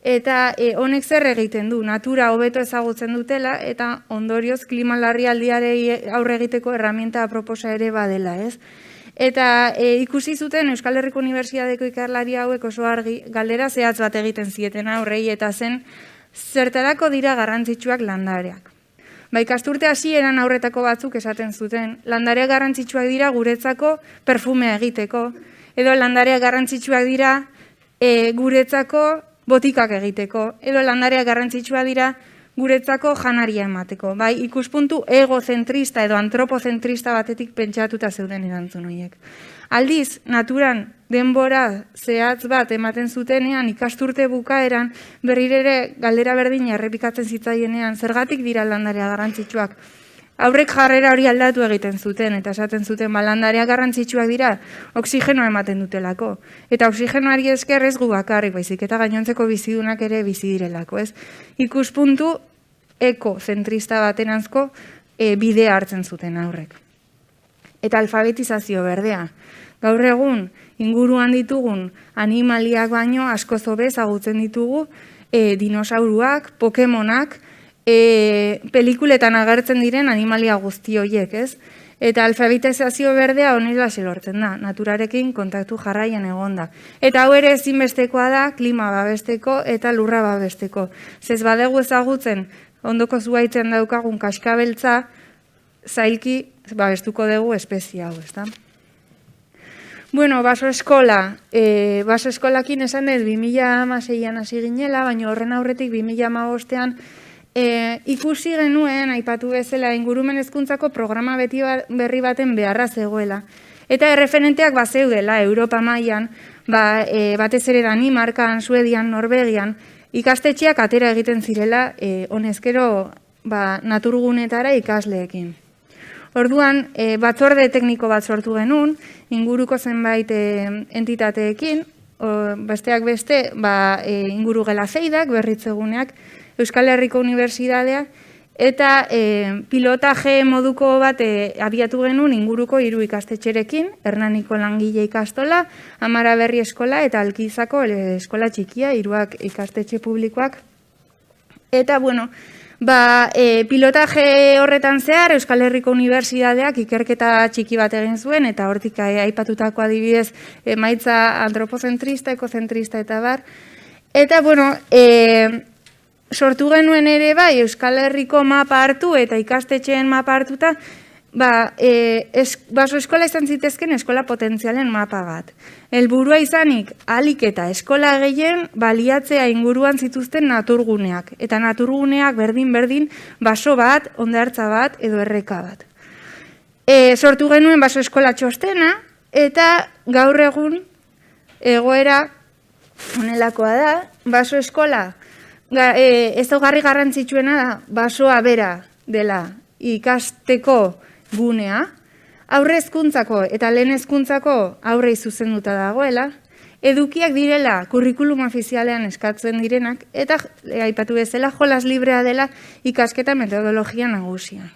Eta honek zer egiten du, natura hobeto ezagutzen dutela eta ondorioz klima larrialdiari aurre egiteko erramienta aproposa ere badela, ez? Eta ikusi zuten Euskal Herriko Unibertsitateko ikerlari hauek oso argi galdera zehatz bat egiten zieten aurrei eta zen zertarako dira garrantzitsuak landareak. Ikasturte hasieran aurretako batzuk esaten zuten, landareak garrantzitsuak dira guretzako perfumea egiteko, edo landareak garrantzitsuak dira guretzako botikak egiteko, edo landareak garrantzitsua dira guretzako janaria emateko. Ikuspuntu egozentrista edo antropozentrista batetik pentsatuta zeuden erantzun horiek. Aldiz, naturan denbora zehatz bat ematen zutenean ikasturte bukaeran berrirere galdera berdina errepikatzen zitzaienean zergatik dira landarea garrantzitsuak. Aurrek jarrera hori aldatu egiten zuten eta esaten zuten landareak garrantzitsuak dira oxigenoa ematen dutelako. Eta oxigenoari esker ez gu bakarrik baizik eta gainontzeko bizidunak ere bizi direlako, ez? Ikuspuntu ekozentrista bateranzko bidea hartzen zuten aurrek. Eta alfabetizazio berdea. Gaur egun inguruan ditugun animaliak baino askoz hobe ezagutzen ditugu dinosauruak, Pokemonak, pelikuletan agertzen diren animalia guzti horiek, ez? Eta alfabetizazio berdea honela lortzen da, naturarekin kontaktu jarraian egonda. Eta hau ere ezinbestekoa da klima babesteko eta lurra babesteko. Zez badegu ezagutzen ondoko zuhaitzen daukagun kaskabeltza, zailki babestuko dugu espezie hau, ezta? Bueno, baso eskolakin esan dut 2016an hasi ginela, baina horren aurretik 2015ean ikusi genuen, aipatu bezala, ingurumen hezkuntzako programa berri baten beharra zegoela. Eta erreferenteak bazeudela, Europa mailan, batez ere Danimarkan, Suedian, Norvegian, ikastetxeak atera egiten zirela, honezkero naturgunetara ikasleekin. Orduan, batzorde tekniko bat sortu genuen, inguruko zenbait entitateekin, besteak beste, inguru gelazeidak, berritzeguneak, Euskal Herriko Unibertsitatea, eta pilotaje moduko bat abiatu genuen inguruko 3 ikastetxerekin, Hernaniko langile ikastola, Amara Berri eskola eta Alkizako eskola txikia, 3 ikastetxe publikoak. Eta, bueno, pilotaje horretan zehar, Euskal Herriko Unibertsitateak ikerketa txiki bat egin zuen, eta hortik aipatutako adibidez emaitza antropozentrista, ekozentrista eta bar. Eta, bueno, sortu genuen ere Euskal Herriko mapa hartu eta ikastetxeen mapa hartuta, baso eskola izan zitezken eskola potentzialen mapa bat. Helburua izanik, ahalik eta eskola gehien baliatzea inguruan zituzten naturguneak. Eta naturguneak berdin-berdin baso bat, hondartza bat edo erreka bat. Sortu genuen baso eskola txostena eta gaur egun egoera honelakoa da, baso eskola ezaugarri garrantzitsuena da, basoa bera dela ikasteko gunea, aurre hezkuntzako eta lehen hezkuntzako aurrei zuzenduta dagoela, edukiak direla kurrikulum ofizialean eskatzen direnak, eta aipatu bezala jolas librea dela ikasketa metodologia nagusia.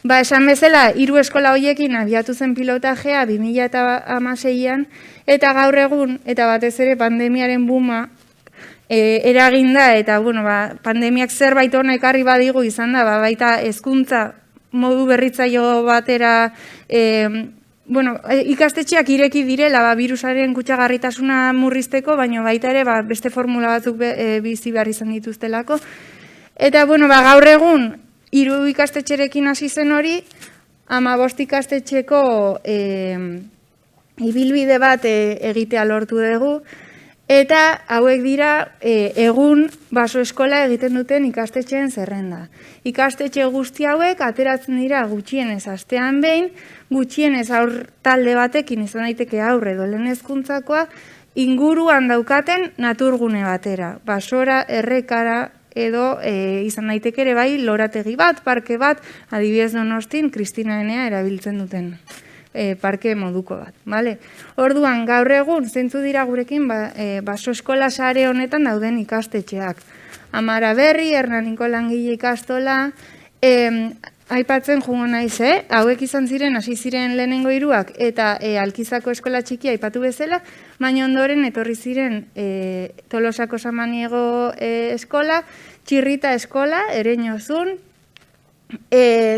Esan bezala, 3 eskola horiekin abiatu zen pilotajea 2016an, eta gaur egun, eta batez ere pandemiaren buma, eraginda, eta pandemiak zerbait hona ekarri badigu izan da, baita hezkuntza modu berritzaio batera, ikastetxeak ireki direla birusaren kutsagarritasuna murrizteko, baina baita ere beste formula batzuk bizi behar izan dituztelako. Eta gaur egun, 3 ikastetxerekin hasi zen hori, 15 ikastetxeko ibilbide bat egitea lortu dugu, eta hauek dira egun baso eskola egiten duten ikastetxeen zerrenda. Ikastetxe guzti hauek ateratzen dira gutxienez astean behin, gutxienez aur talde batekin izan daiteke aurre edo lehen hezkuntzakoa, inguruan daukaten naturgune batera, basora, errekara edo izan daiteke ere lorategi bat, parke bat, adibidez Donostin, Kristina Enea erabiltzen duten parke moduko bat. Orduan, gaur egun, zeintzu dira gurekin baso eskola sare honetan dauden ikastetxeak. Amara Berri, Hernaniko langile ikastola, aipatzen jungo naiz, hauek izan ziren, hasi ziren lehenengo 3ak, eta Alkizako eskola txikia aipatu bezala, baina ondoren etorri ziren Tolosako Samaniego eskola, Txirrita eskola, Ereñozun,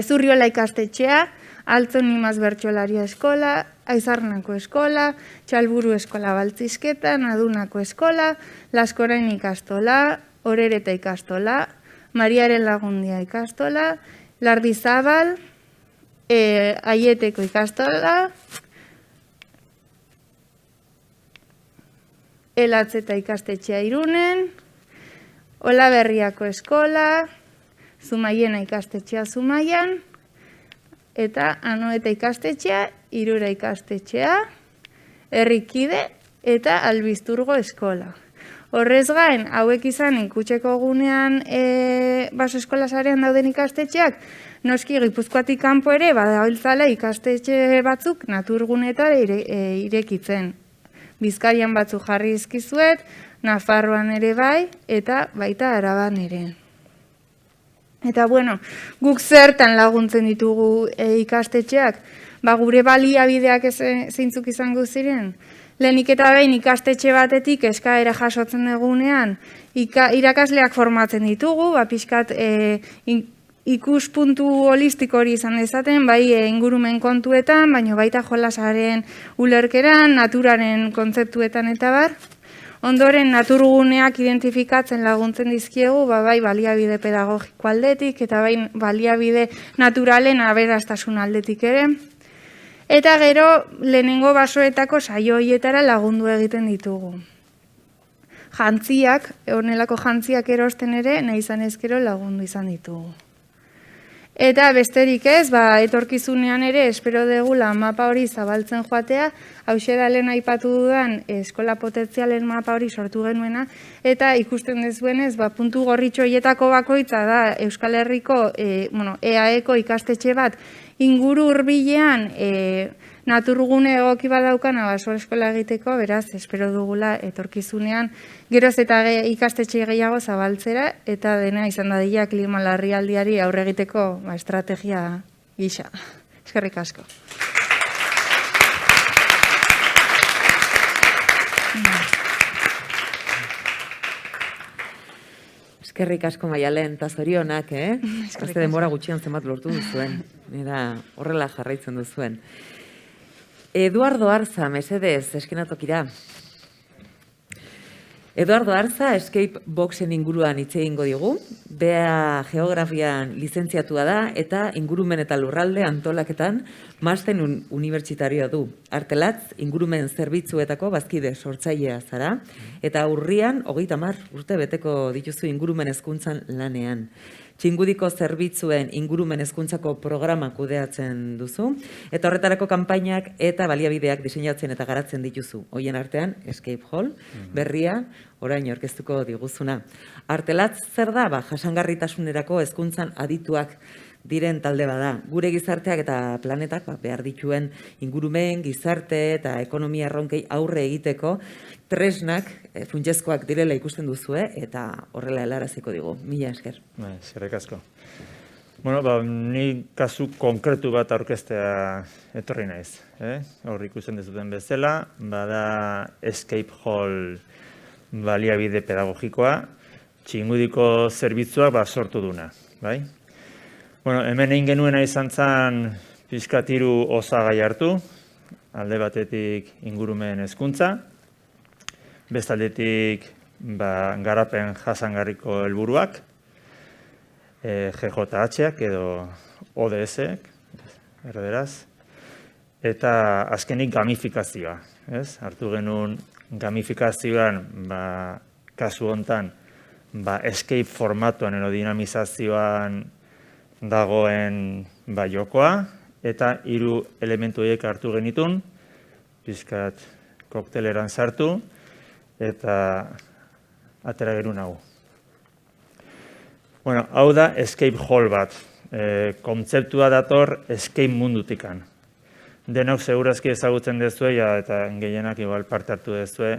Zurriola ikastetxea, Altzon Imaz Bertxolaria eskola, Aizarnako eskola, Txalburu eskola Baltzizketa, Nadunako eskola, Laskorain ikastola, Orereta ikastola, Mariaren Lagundia ikastola, Lardizabal, Aieteko ikastola, Elatzeta ikastetxea Irunen, Olaberriako eskola, Zumaiena ikastetxea Zumaian, eta Anoeta ikastetxea, Irura ikastetxea, Herrikide eta Albizturgo eskola. Horrez gain, hauek izan ikutseko gunean baso eskola sarean dauden ikastetxeak, noski Gipuzkoatik kanpo ere badabiltzala ikastetxe batzuk naturgunetara irekitzen. Bizkaian batzuk jarri izkizuet, Nafarroan ere bai, eta baita Araban ere. Eta guk zertan laguntzen ditugu ikastetxeak, gure baliabideak zeintzuk izango ziren. Lehenik eta behin ikastetxe batetik eskaera jasotzen dugunean, irakasleak formatzen ditugu, pixkat ikuspuntu holistiko hori izan dezaten, bai ingurumen kontuetan, baina baita jolasaren ulerkeran, naturaren kontzeptuetan eta bar. Ondoren naturguneak identifikatzen laguntzen dizkiegu, bai baliabide pedagogiko aldetik eta bai baliabide naturalen aberastasun aldetik ere. Eta gero lehenengo basoetako saio hietara lagundu egiten ditugu. Jantziak, honelako jantziak erosten ere, nahi izan ezkero lagundu izan ditugu. Eta besterik ez, etorkizunean ere espero degula mapa hori zabaltzen joatea, hauxe da lehen aipatu dudan eskola potentzialen mapa hori sortu genuena, eta ikusten dezuenez, puntu gorritxo hietako bakoitza da Euskal Herriko EAEko ikastetxe bat inguru hurbilean naturgune egoki bat daukana baso eskola egiteko, beraz, espero dugula etorkizunean geroz eta ikastetxe gehiago zabaltzera, eta dena izan dadila klima larrialdiari aurre egiteko estrategia gisa. Eskerrik asko. Eskerrik asko Maialen, eta zorionak, Azte denbora gutxian zenbat lortu duzuen. Eta horrela jarraitzen duzuen. Eduardo Arza, mesedez, eskenatokira. Eduardo Arza, Escape Boxen inguruan hitz egingo digu. Bea geografian lizentziatua da eta ingurumen eta lurralde antolaketan master unibertsitarioa du. Artelatz, ingurumen zerbitzuetako bazkide sortzailea zara. Eta urrian, 30 urte beteko dituzu ingurumen hezkuntzan lanean. Txingudiko zerbitzuen ingurumen hezkuntzako programa kudeatzen duzu, eta horretarako kanpainak eta baliabideak diseinatzen eta garatzen dituzu. Hoien artean, Escape Hall, berria, orain aurkeztuko diguzuna. Artelatz zer da, jasangarritasunerako hezkuntzan adituak diren talde bada. Gure gizarteak eta planetak behar dituen ingurumen, gizarte eta ekonomia erronkei aurre egiteko tresnak funtsezkoak direla ikusten duzue eta horrela helaraziko digu. Mila esker. Eskerrik asko. Ni kasu konkretu bat aurkeztea etorri naiz. Hor ikusten dezuten bezala, bada Escape Hall baliabide pedagogikoa, Txingudiko zerbitzuak sortu duna. Hemen egin genuena izan zen pixkat 3 osagai hartu, alde batetik ingurumen hezkuntza, bestaldetik garapen jasangarriko helburuak, GJH-ak edo ODS-ek, erderaz, eta azkenik gamifikazioa. Hartu genuen gamifikazioan, kasu hontan, escape formatuan edo dinamizazioan dagoen jokoa, eta 3 elementu horiek hartu genitun, pixkat kokteleran sartu, eta atera gerun hau. Hau da Escape Hall bat. Kontzeptua dator escape mundutikan. Denok segurazki ezagutzen dezue, eta gehienak igual parte hartu dezue,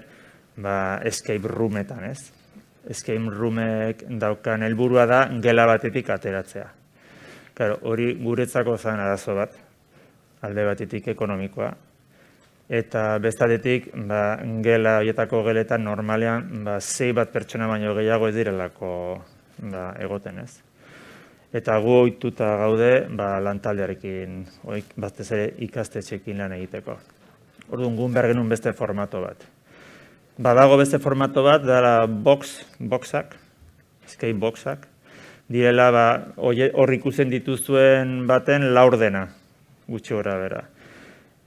escape roometan, ez? Escape roomek daukan helburua da gela batetik ateratzea. Hori guretzako zen arazo bat, alde batetik ekonomikoa. Eta bestatetik, gela horietako geletan normalean 6 bat pertsona baino gehiago ez direlako egoten, ez? Eta gu ohituta gaude lantaldearekin, batez ere ikastetxeekin lan egiteko. Orduan gun behar genuen beste formato bat. Badago beste formato bat, dara boxak, escape boxak, direla hor ikusten dituzuen baten laurdena, gutxi gora bera.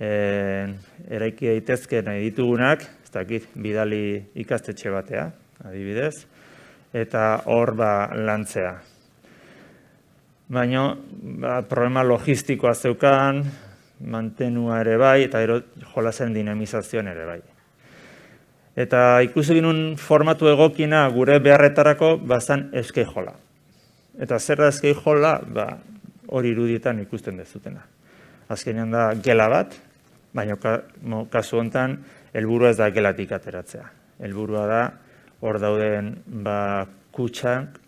Eraiki daitezke nahi ditugunak, ez dakit, bidali ikastetxe batea, adibidez, eta hor lantzea. Baina, problema logistikoa zeukan, mantenua ere bai, eta jolasen dinamizazioan ere bai. Eta ikusi ginen formatu egokina gure beharretarako bazan escape hola. Eta zer da escape hola, hori irudietan ikusten dezutena. Azkenean da gela bat, baina kasu honetan helburua ez da gelatik ateratzea. Helburua da hor dauden kutxak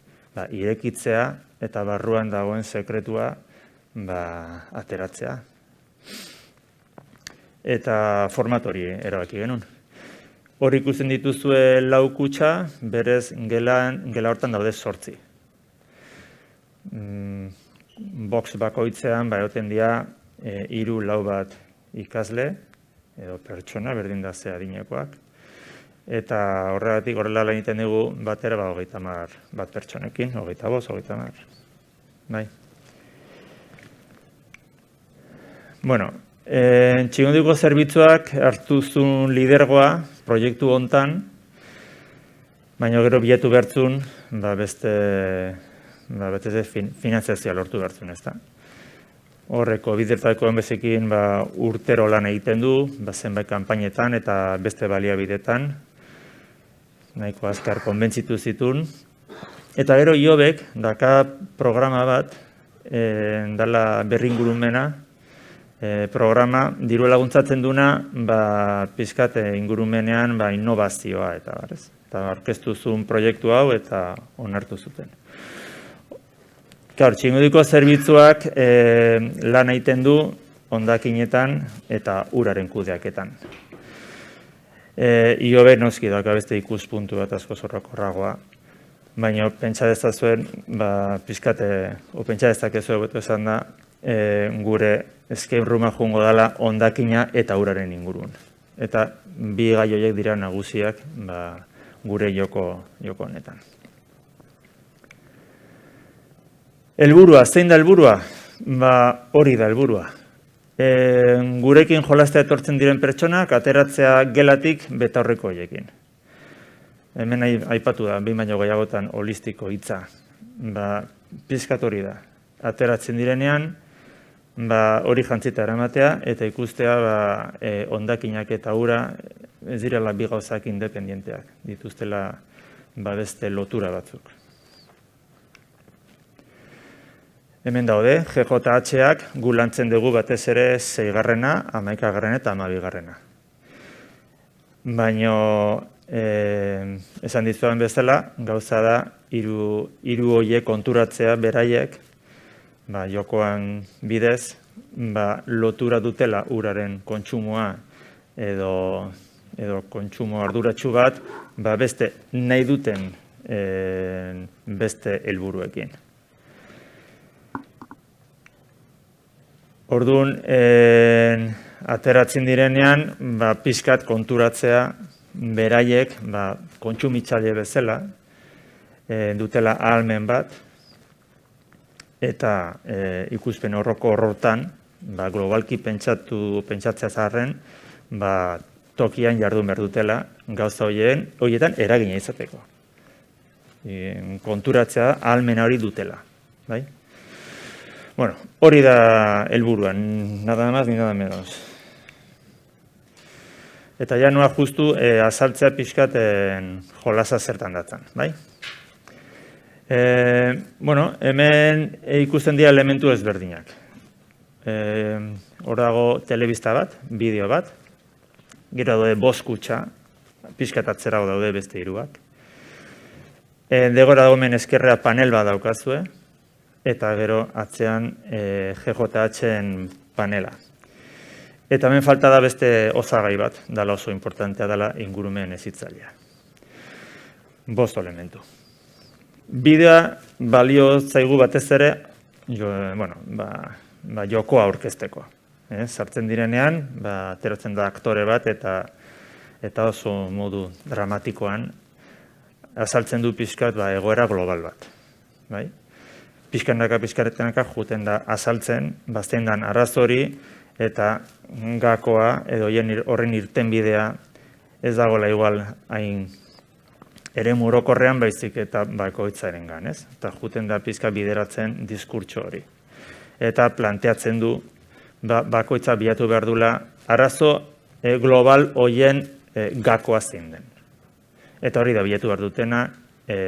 irekitzea eta barruan dagoen sekretua ateratzea. Eta format hori erabaki genuen. Hor ikusten dituzue 4 kutxa, berez gela hortan daude 8. Box bakoitzean egoten dira 3-4 bat ikasle, edo pertsona, berdin da ze adinekoak. Eta horregatik horrela lan egiten dugu batera 30 bat pertsonekin, 25, 30. Txingudiko zerbitzuak hartu zuen lidergoa proiektu hontan, baina gero bilatu behartzun, beste finanziazioa lortu behartzun, ez da. Horreko bidertako enbezekin urtero lan egiten du, zenbait kanpainetan eta beste baliabidetan, nahiko azkar konbentzitu zituen. Eta gero Iobek daka programa bat, dala berringurumena, programa diru laguntzatzen duna pizkat ingurumenean innovazioa eta barez. Eta aurkeztu zuen proiektu hau eta onartu zuten. Txingudiko zerbitzuak lan egiten du hondakinetan eta uraren kudeaketan. Iobe noski dauka beste ikuspuntu bat asko zorrokorragoa, baina pentsa dezazuen, pentsa dezakezu beto esan da, gure escape rooma joango dela hondakina eta uraren ingurun. Eta bi gai horiek dira nagusiak gure joko honetan. Helburua, zein da helburua? Hori da helburua. Gurekin jolastea etortzen diren pertsonak ateratzea gelatik betaurreko horiekin. Hemen aipatu da, behin baino gehiagotan holistiko hitza. Pizkat hori da. Ateratzen direnean, hori jantzita eramatea eta ikustea hondakinak eta ura ez direla bi gauzak independienteak. Dituztela beste lotura batzuk. Hemen daude, GJH-ak gu lantzen dugu batez ere 6garrena, 11garrena eta 12garrena. Baina esan dizuan bezala, gauza da, hiru horiek konturatzea beraiek, jokoan bidez, lotura dutela uraren kontsumoa edo kontsumo arduratsu bat, beste nahi duten beste helburuekin. Orduan, ateratzen direnean, pizkat konturatzea beraiek, kontsumitzaile bezala, dutela ahalmen bat, eta ikuspen horrotan, globalki pentsatzea zaharren, tokian jardun behar dutela, gauza horietan eragina izateko. Konturatzea ahalmena hori dutela, bai? Bueno, hori da helburuan, nada más ni nada menos. Eta ja noa justu azaltzea pixkat jolasa zertan datzan, bai? Hemen ikusten dira elementu ezberdinak. Hor dago telebista bat, bideo bat, gero daude boskutxa, pixkat atzerago daude beste hiruak. Degora dago hemen eskerrea panel bat daukazue, eta gero atzean GJH-en panela. Eta hemen falta da beste osagai bat, dala oso importantea dela ingurumen hezitzailea. 5 elementu. Bideoa balio zaigu batez ere, jokoa aurkezteko. Sartzen direnean, ateratzen da aktore bat eta oso modu dramatikoan azaltzen du pixkat egoera global bat. Pizkanaka juten da azaltzen, bazten dan arrazori eta gakoa edo horren irtenbidea ez dagoela igual hain eremu orokorrean baizik eta bakoitzaren gan, ez? Eta juten da pizka bideratzen diskurtso hori. Eta planteatzen du bakoitza bilatu behar dula arazo global horien gakoa zein den. Eta hori da bilatu behar dutena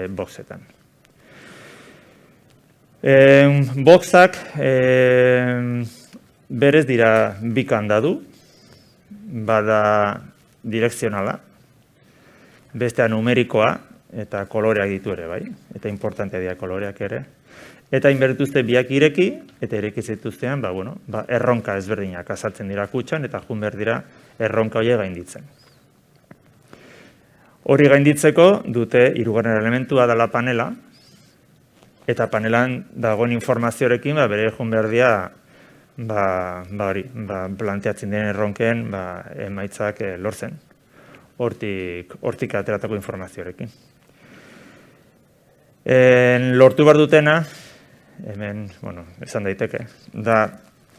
boxetan. Boxak berez dira bikanda du, bada direkzionala, bestea numerikoa eta koloreak ditu ere, bai, eta importantea dira koloreak ere. Eta inbertuzte biak ireki, eta ireki zituztean, erronka ezberdinak azaltzen dira kutxan, eta jun behar dira erronka horiek gainditzen. Hori gainditzeko dute 3. elementua dela panela, eta panelan dagoen informazioarekin bere jun behar dira planteatzen diren erronken emaitzak lortzen. Hortik ateratako informazioarekin. Lortu behar dutena, hemen, esan daiteke, da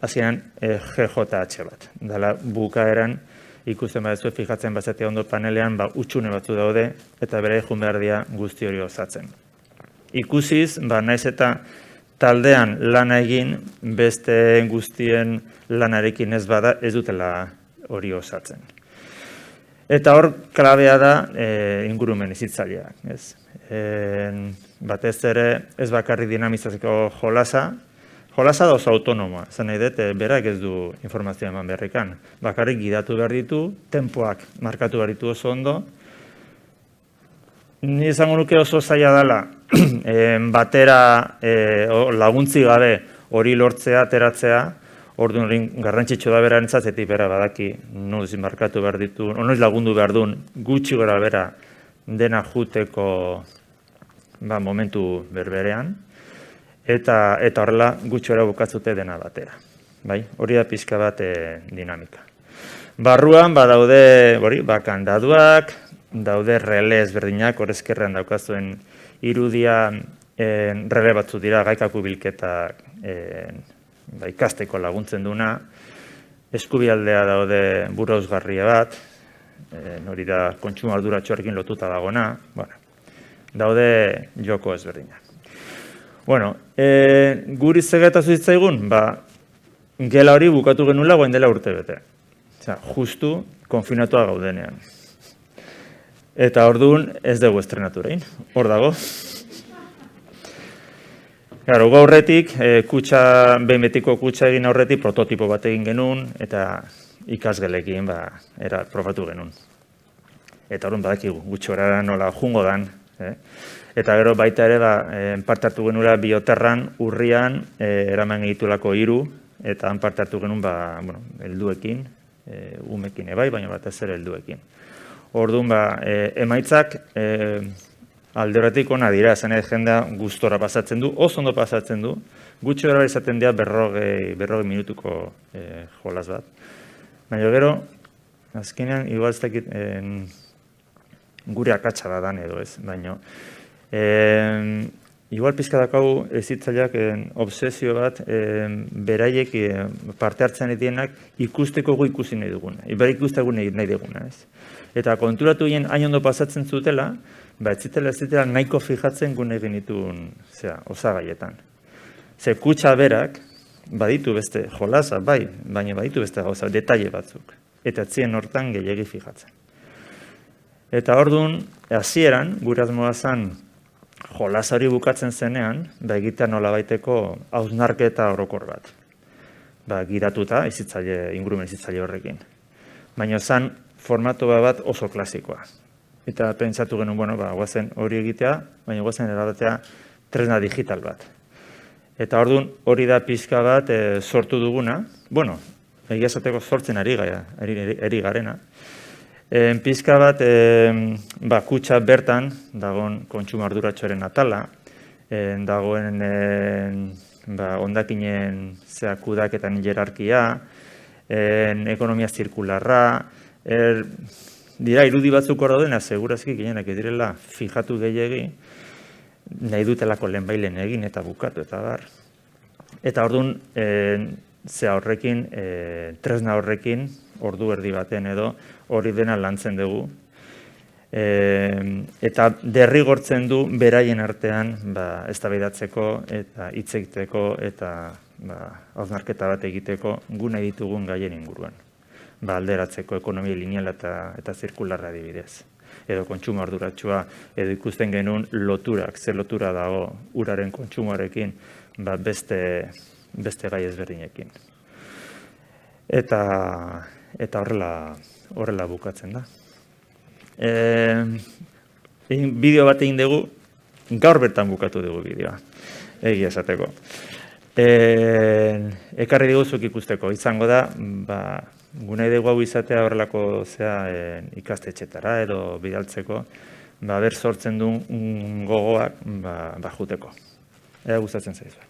azkenan GJH bat. Dala bukaeran ikusten badezue fijatzen bazate ondo panelean utxune batzu daude eta bere jun behar dira guzti hori osatzen. Ikusiz, naiz eta taldean lana egin beste guztien lanarekin ez bada ez dutela hori osatzen. Eta hor klabea da ingurumen hezitzaileak, ez? Batez ere ez bakarrik dinamizatzeko jolasa da oso autonomoa, zan nahi dut, berak ez du informazioa eman beharrikan. Bakarrik gidatu behar ditu, tempoak markatu behar ditu oso ondo. Ni izango nuke oso zaila dela, batera laguntzi gabe hori lortzea, ateratzea, orduan garrantzitsu da bera entzatzeti bera badaki noiz markatu behar ditu, noiz lagundu behar duen gutxi gora bera dena juteko momentu berberean. Eta horrela gutxora bukatzute dena batera. Hori da pixka bat dinamika. Barruan daude kandaduak, daude rele ezberdinak, hor ezkerrean daukazuen irudia rele batzu dira gaikaku bilketak ikasteko laguntzen duna. Eskubialdea daude burauzgarria bat, hori da kontsumo arduratsuarekin lotuta dagona. Daude joko ezberdinak. Guri zegetatu zitzaigun, gela hori bukatu genuela guain dela urte bete. Justu konfinatua gaudenean. Eta orduan ez dugu estrenaturein, hor dago. Gaurretik, behin betiko kutsa egin aurretik prototipo bat egin genuen, eta ikasgelekin probatu genuen. Eta orduan badakigu, gutxora nola jungo dan. Eta gero baita ere, parte hartu genuela bioterran, urrian, eraman egitulako 3, eta han parte hartu genuen, helduekin, umekin ebai, baina batez ere helduekin. Orduan, emaitzak alde horretik ona dira, zen jendea gustora pasatzen du, oso ondo pasatzen du, gutxi gara izaten dira 40 minutuko jolas bat. Baina gero, azkenean, igual ez dakit gure akatsa da dan edo ez, baina igual pizka dakau hezitzaileak obsesio bat beraiek parte hartzen edienak ikusteko gu ikusi nahi duguna, ikusteko nahi duguna, ez? Eta konturatu ginen hain ondo pasatzen zutela, ez zitela nahiko fijatzen gune genituen osagaietan. Ze kutsa berak baditu beste jolasa, baina baditu beste gauza, detaile batzuk, eta etzien hortan gehiegi fijatzen. Eta orduan, hasieran gure asmoa zen jolasari bukatzen zenean, egitea nolabaiteko hausnarketa orokor bat. Gidatuta, ingurumen hezitzaile horrekin. Baina zen formato bat oso klasikoa. Eta pentsatu genuen, guazen hori egitea, baina guazen erabatea tresna digital bat. Eta orduan, hori da pixka bat sortu duguna, egia esateko sortzen ari garena, pizka bat, kutsa bertan, dagoen kontsumo arduratsuaren atala, dagoen ondakinen kudaketan hierarkia, ekonomia zirkularra, dira irudi batzuk hor daudena, segurazki gehienak direla fijatu gehiegi, nahi dutelako lehenbailen egin eta bukatu eta bar. Eta orduan, horrekin, tresna horrekin, ordu erdi baten edo, hori dena lantzen dugu. Eta derrigortzen du beraien artean eztabaidatzeko eta hitz egiteko eta hausnarketa bat egiteko gu nahi ditugun gaien inguruan. Alderatzeko ekonomia lineala eta zirkularra adibidez. Edo kontsumo arduratsua, edo ikusten genuen loturak, zer lotura dago uraren kontsumoarekin beste gai ezberdinekin. Eta horrela bukatzen da. Bideo bat egin dugu, gaur bertan bukatu dugu bideoa, egia esateko. Ekarri diguzuk ikusteko, izango da, gune dugu hau izatea horrelako ikastetxetara edo bidaltzeko, ber sortzen duen gogoak juteko. Ea gustatzen zaizue.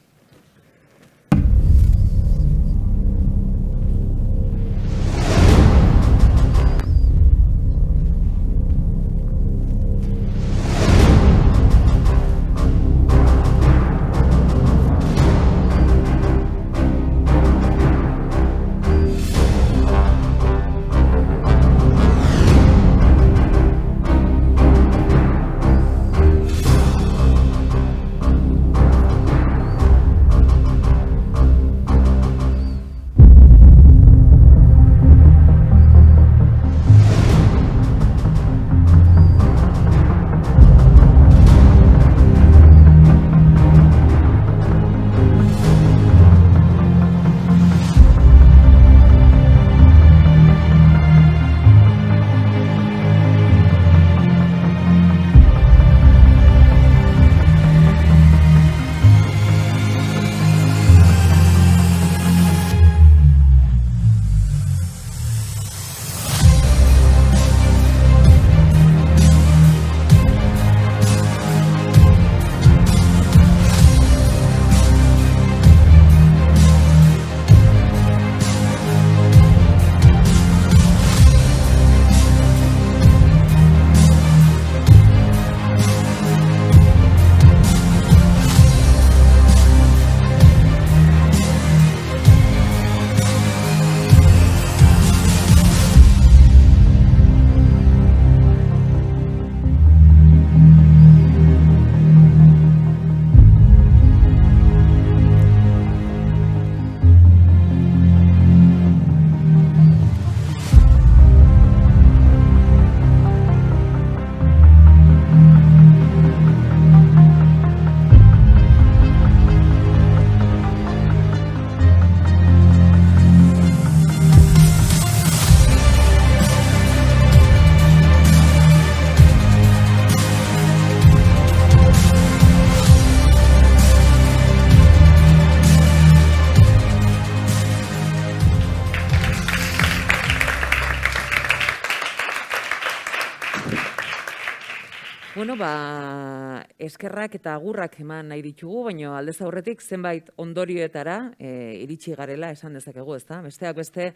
eskerrak eta agurrak eman nahi ditugu, baina aldez aurretik zenbait ondorioetara iritsi garela esan dezakegu, ezta? Besteak beste,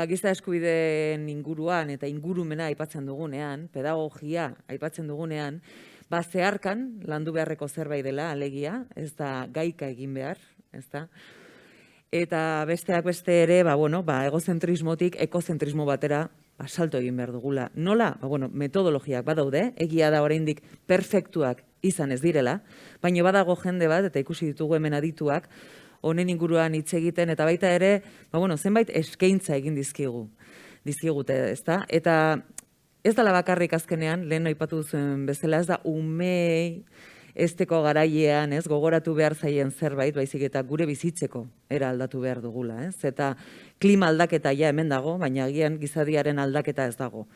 giza eskubideen inguruan eta ingurumena aipatzen dugunean, pedagogia aipatzen dugunean, zeharkan landu beharreko zerbait dela, alegia, ez da gaika egin behar, ezta? Eta besteak beste ere, egozentrismotik ekozentrismo batera salto egin behar dugula. Nola? Metodologiak badaude, egia da oraindik perfektuak izan ez direla, baina badago jende bat, eta ikusi ditugu hemen adituak, honen inguruan hitz egiten, eta baita ere, zenbait eskaintza egin dizkigute, ezta? Eta ez dela bakarrik azkenean, lehen aipatu duzuen bezala, ez da umei esteko garailean, gogoratu behar zaien zerbait, baizik eta gure bizitzeko era aldatu behar dugula, Eta klima aldaketa ja hemen dago, baina agian gizadiaren aldaketa ez dago.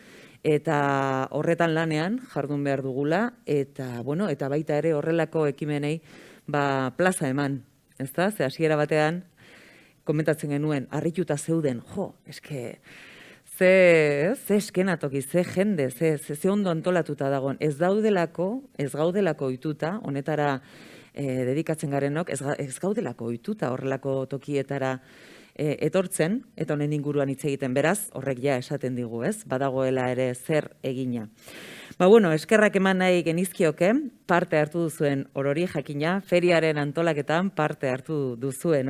Eta horretan lanean jardun behar dugula, eta baita ere horrelako ekimenei plaza eman, ezta? Ze hasiera batean komentatzen genuen, harrituta zeuden, ze eskenatoki, ze jende, ze ondo antolatuta dagoen, ez gaudelako ohituta, honetara dedikatzen garenok, ez gaudelako ohituta horrelako tokietara etortzen, eta honen inguruan hitz egiten, beraz, horrek ja esaten digu, badagoela ere zer egina. Eskerrak eman nahi genizkioke, parte hartu duzuen orori jakina, feriaren antolaketan parte hartu duzuen,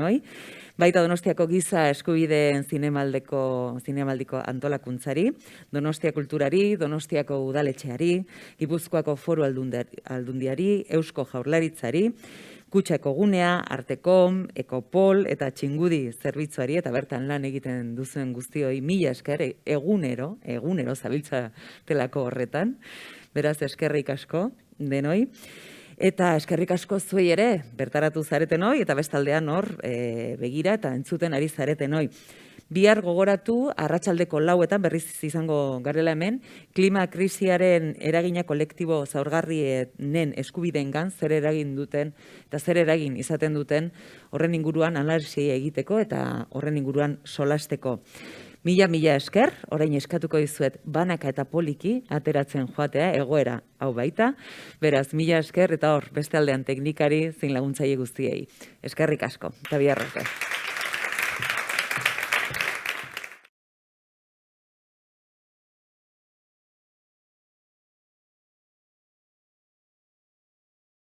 baita Donostiako giza eskubideen zinemaldiko antolakuntzari, Donostia Kulturari, Donostiako Udaletxeari, Gipuzkoako Foru Aldundiari, Eusko Jaurlaritzari, Kutxako Gunea, Artekom, Ekopol eta Txingudi zerbitzuari, eta bertan lan egiten duzuen guztioi mila esker, egunero zabiltzatelako horretan, beraz eskerrik asko denoi. Eta eskerrik asko zuei ere, bertaratu zaretenoi, eta bestaldean hor begira eta entzuten ari zaretenoi. Bihar gogoratu, arratsaldeko 4etan berriz izango garela hemen, klima krisiaren eragina kolektibo zaurgarrienen eskubideengan zer eragin duten eta zer eragin izaten duten horren inguruan analisi egiteko eta horren inguruan solasteko. Mila esker, orain eskatuko dizuet banaka eta poliki ateratzen joatea egoera hau baita. Beraz, mila esker eta hor beste aldean teknikari zein laguntzaile guztiei. Eskerrik asko, eta bihar arte.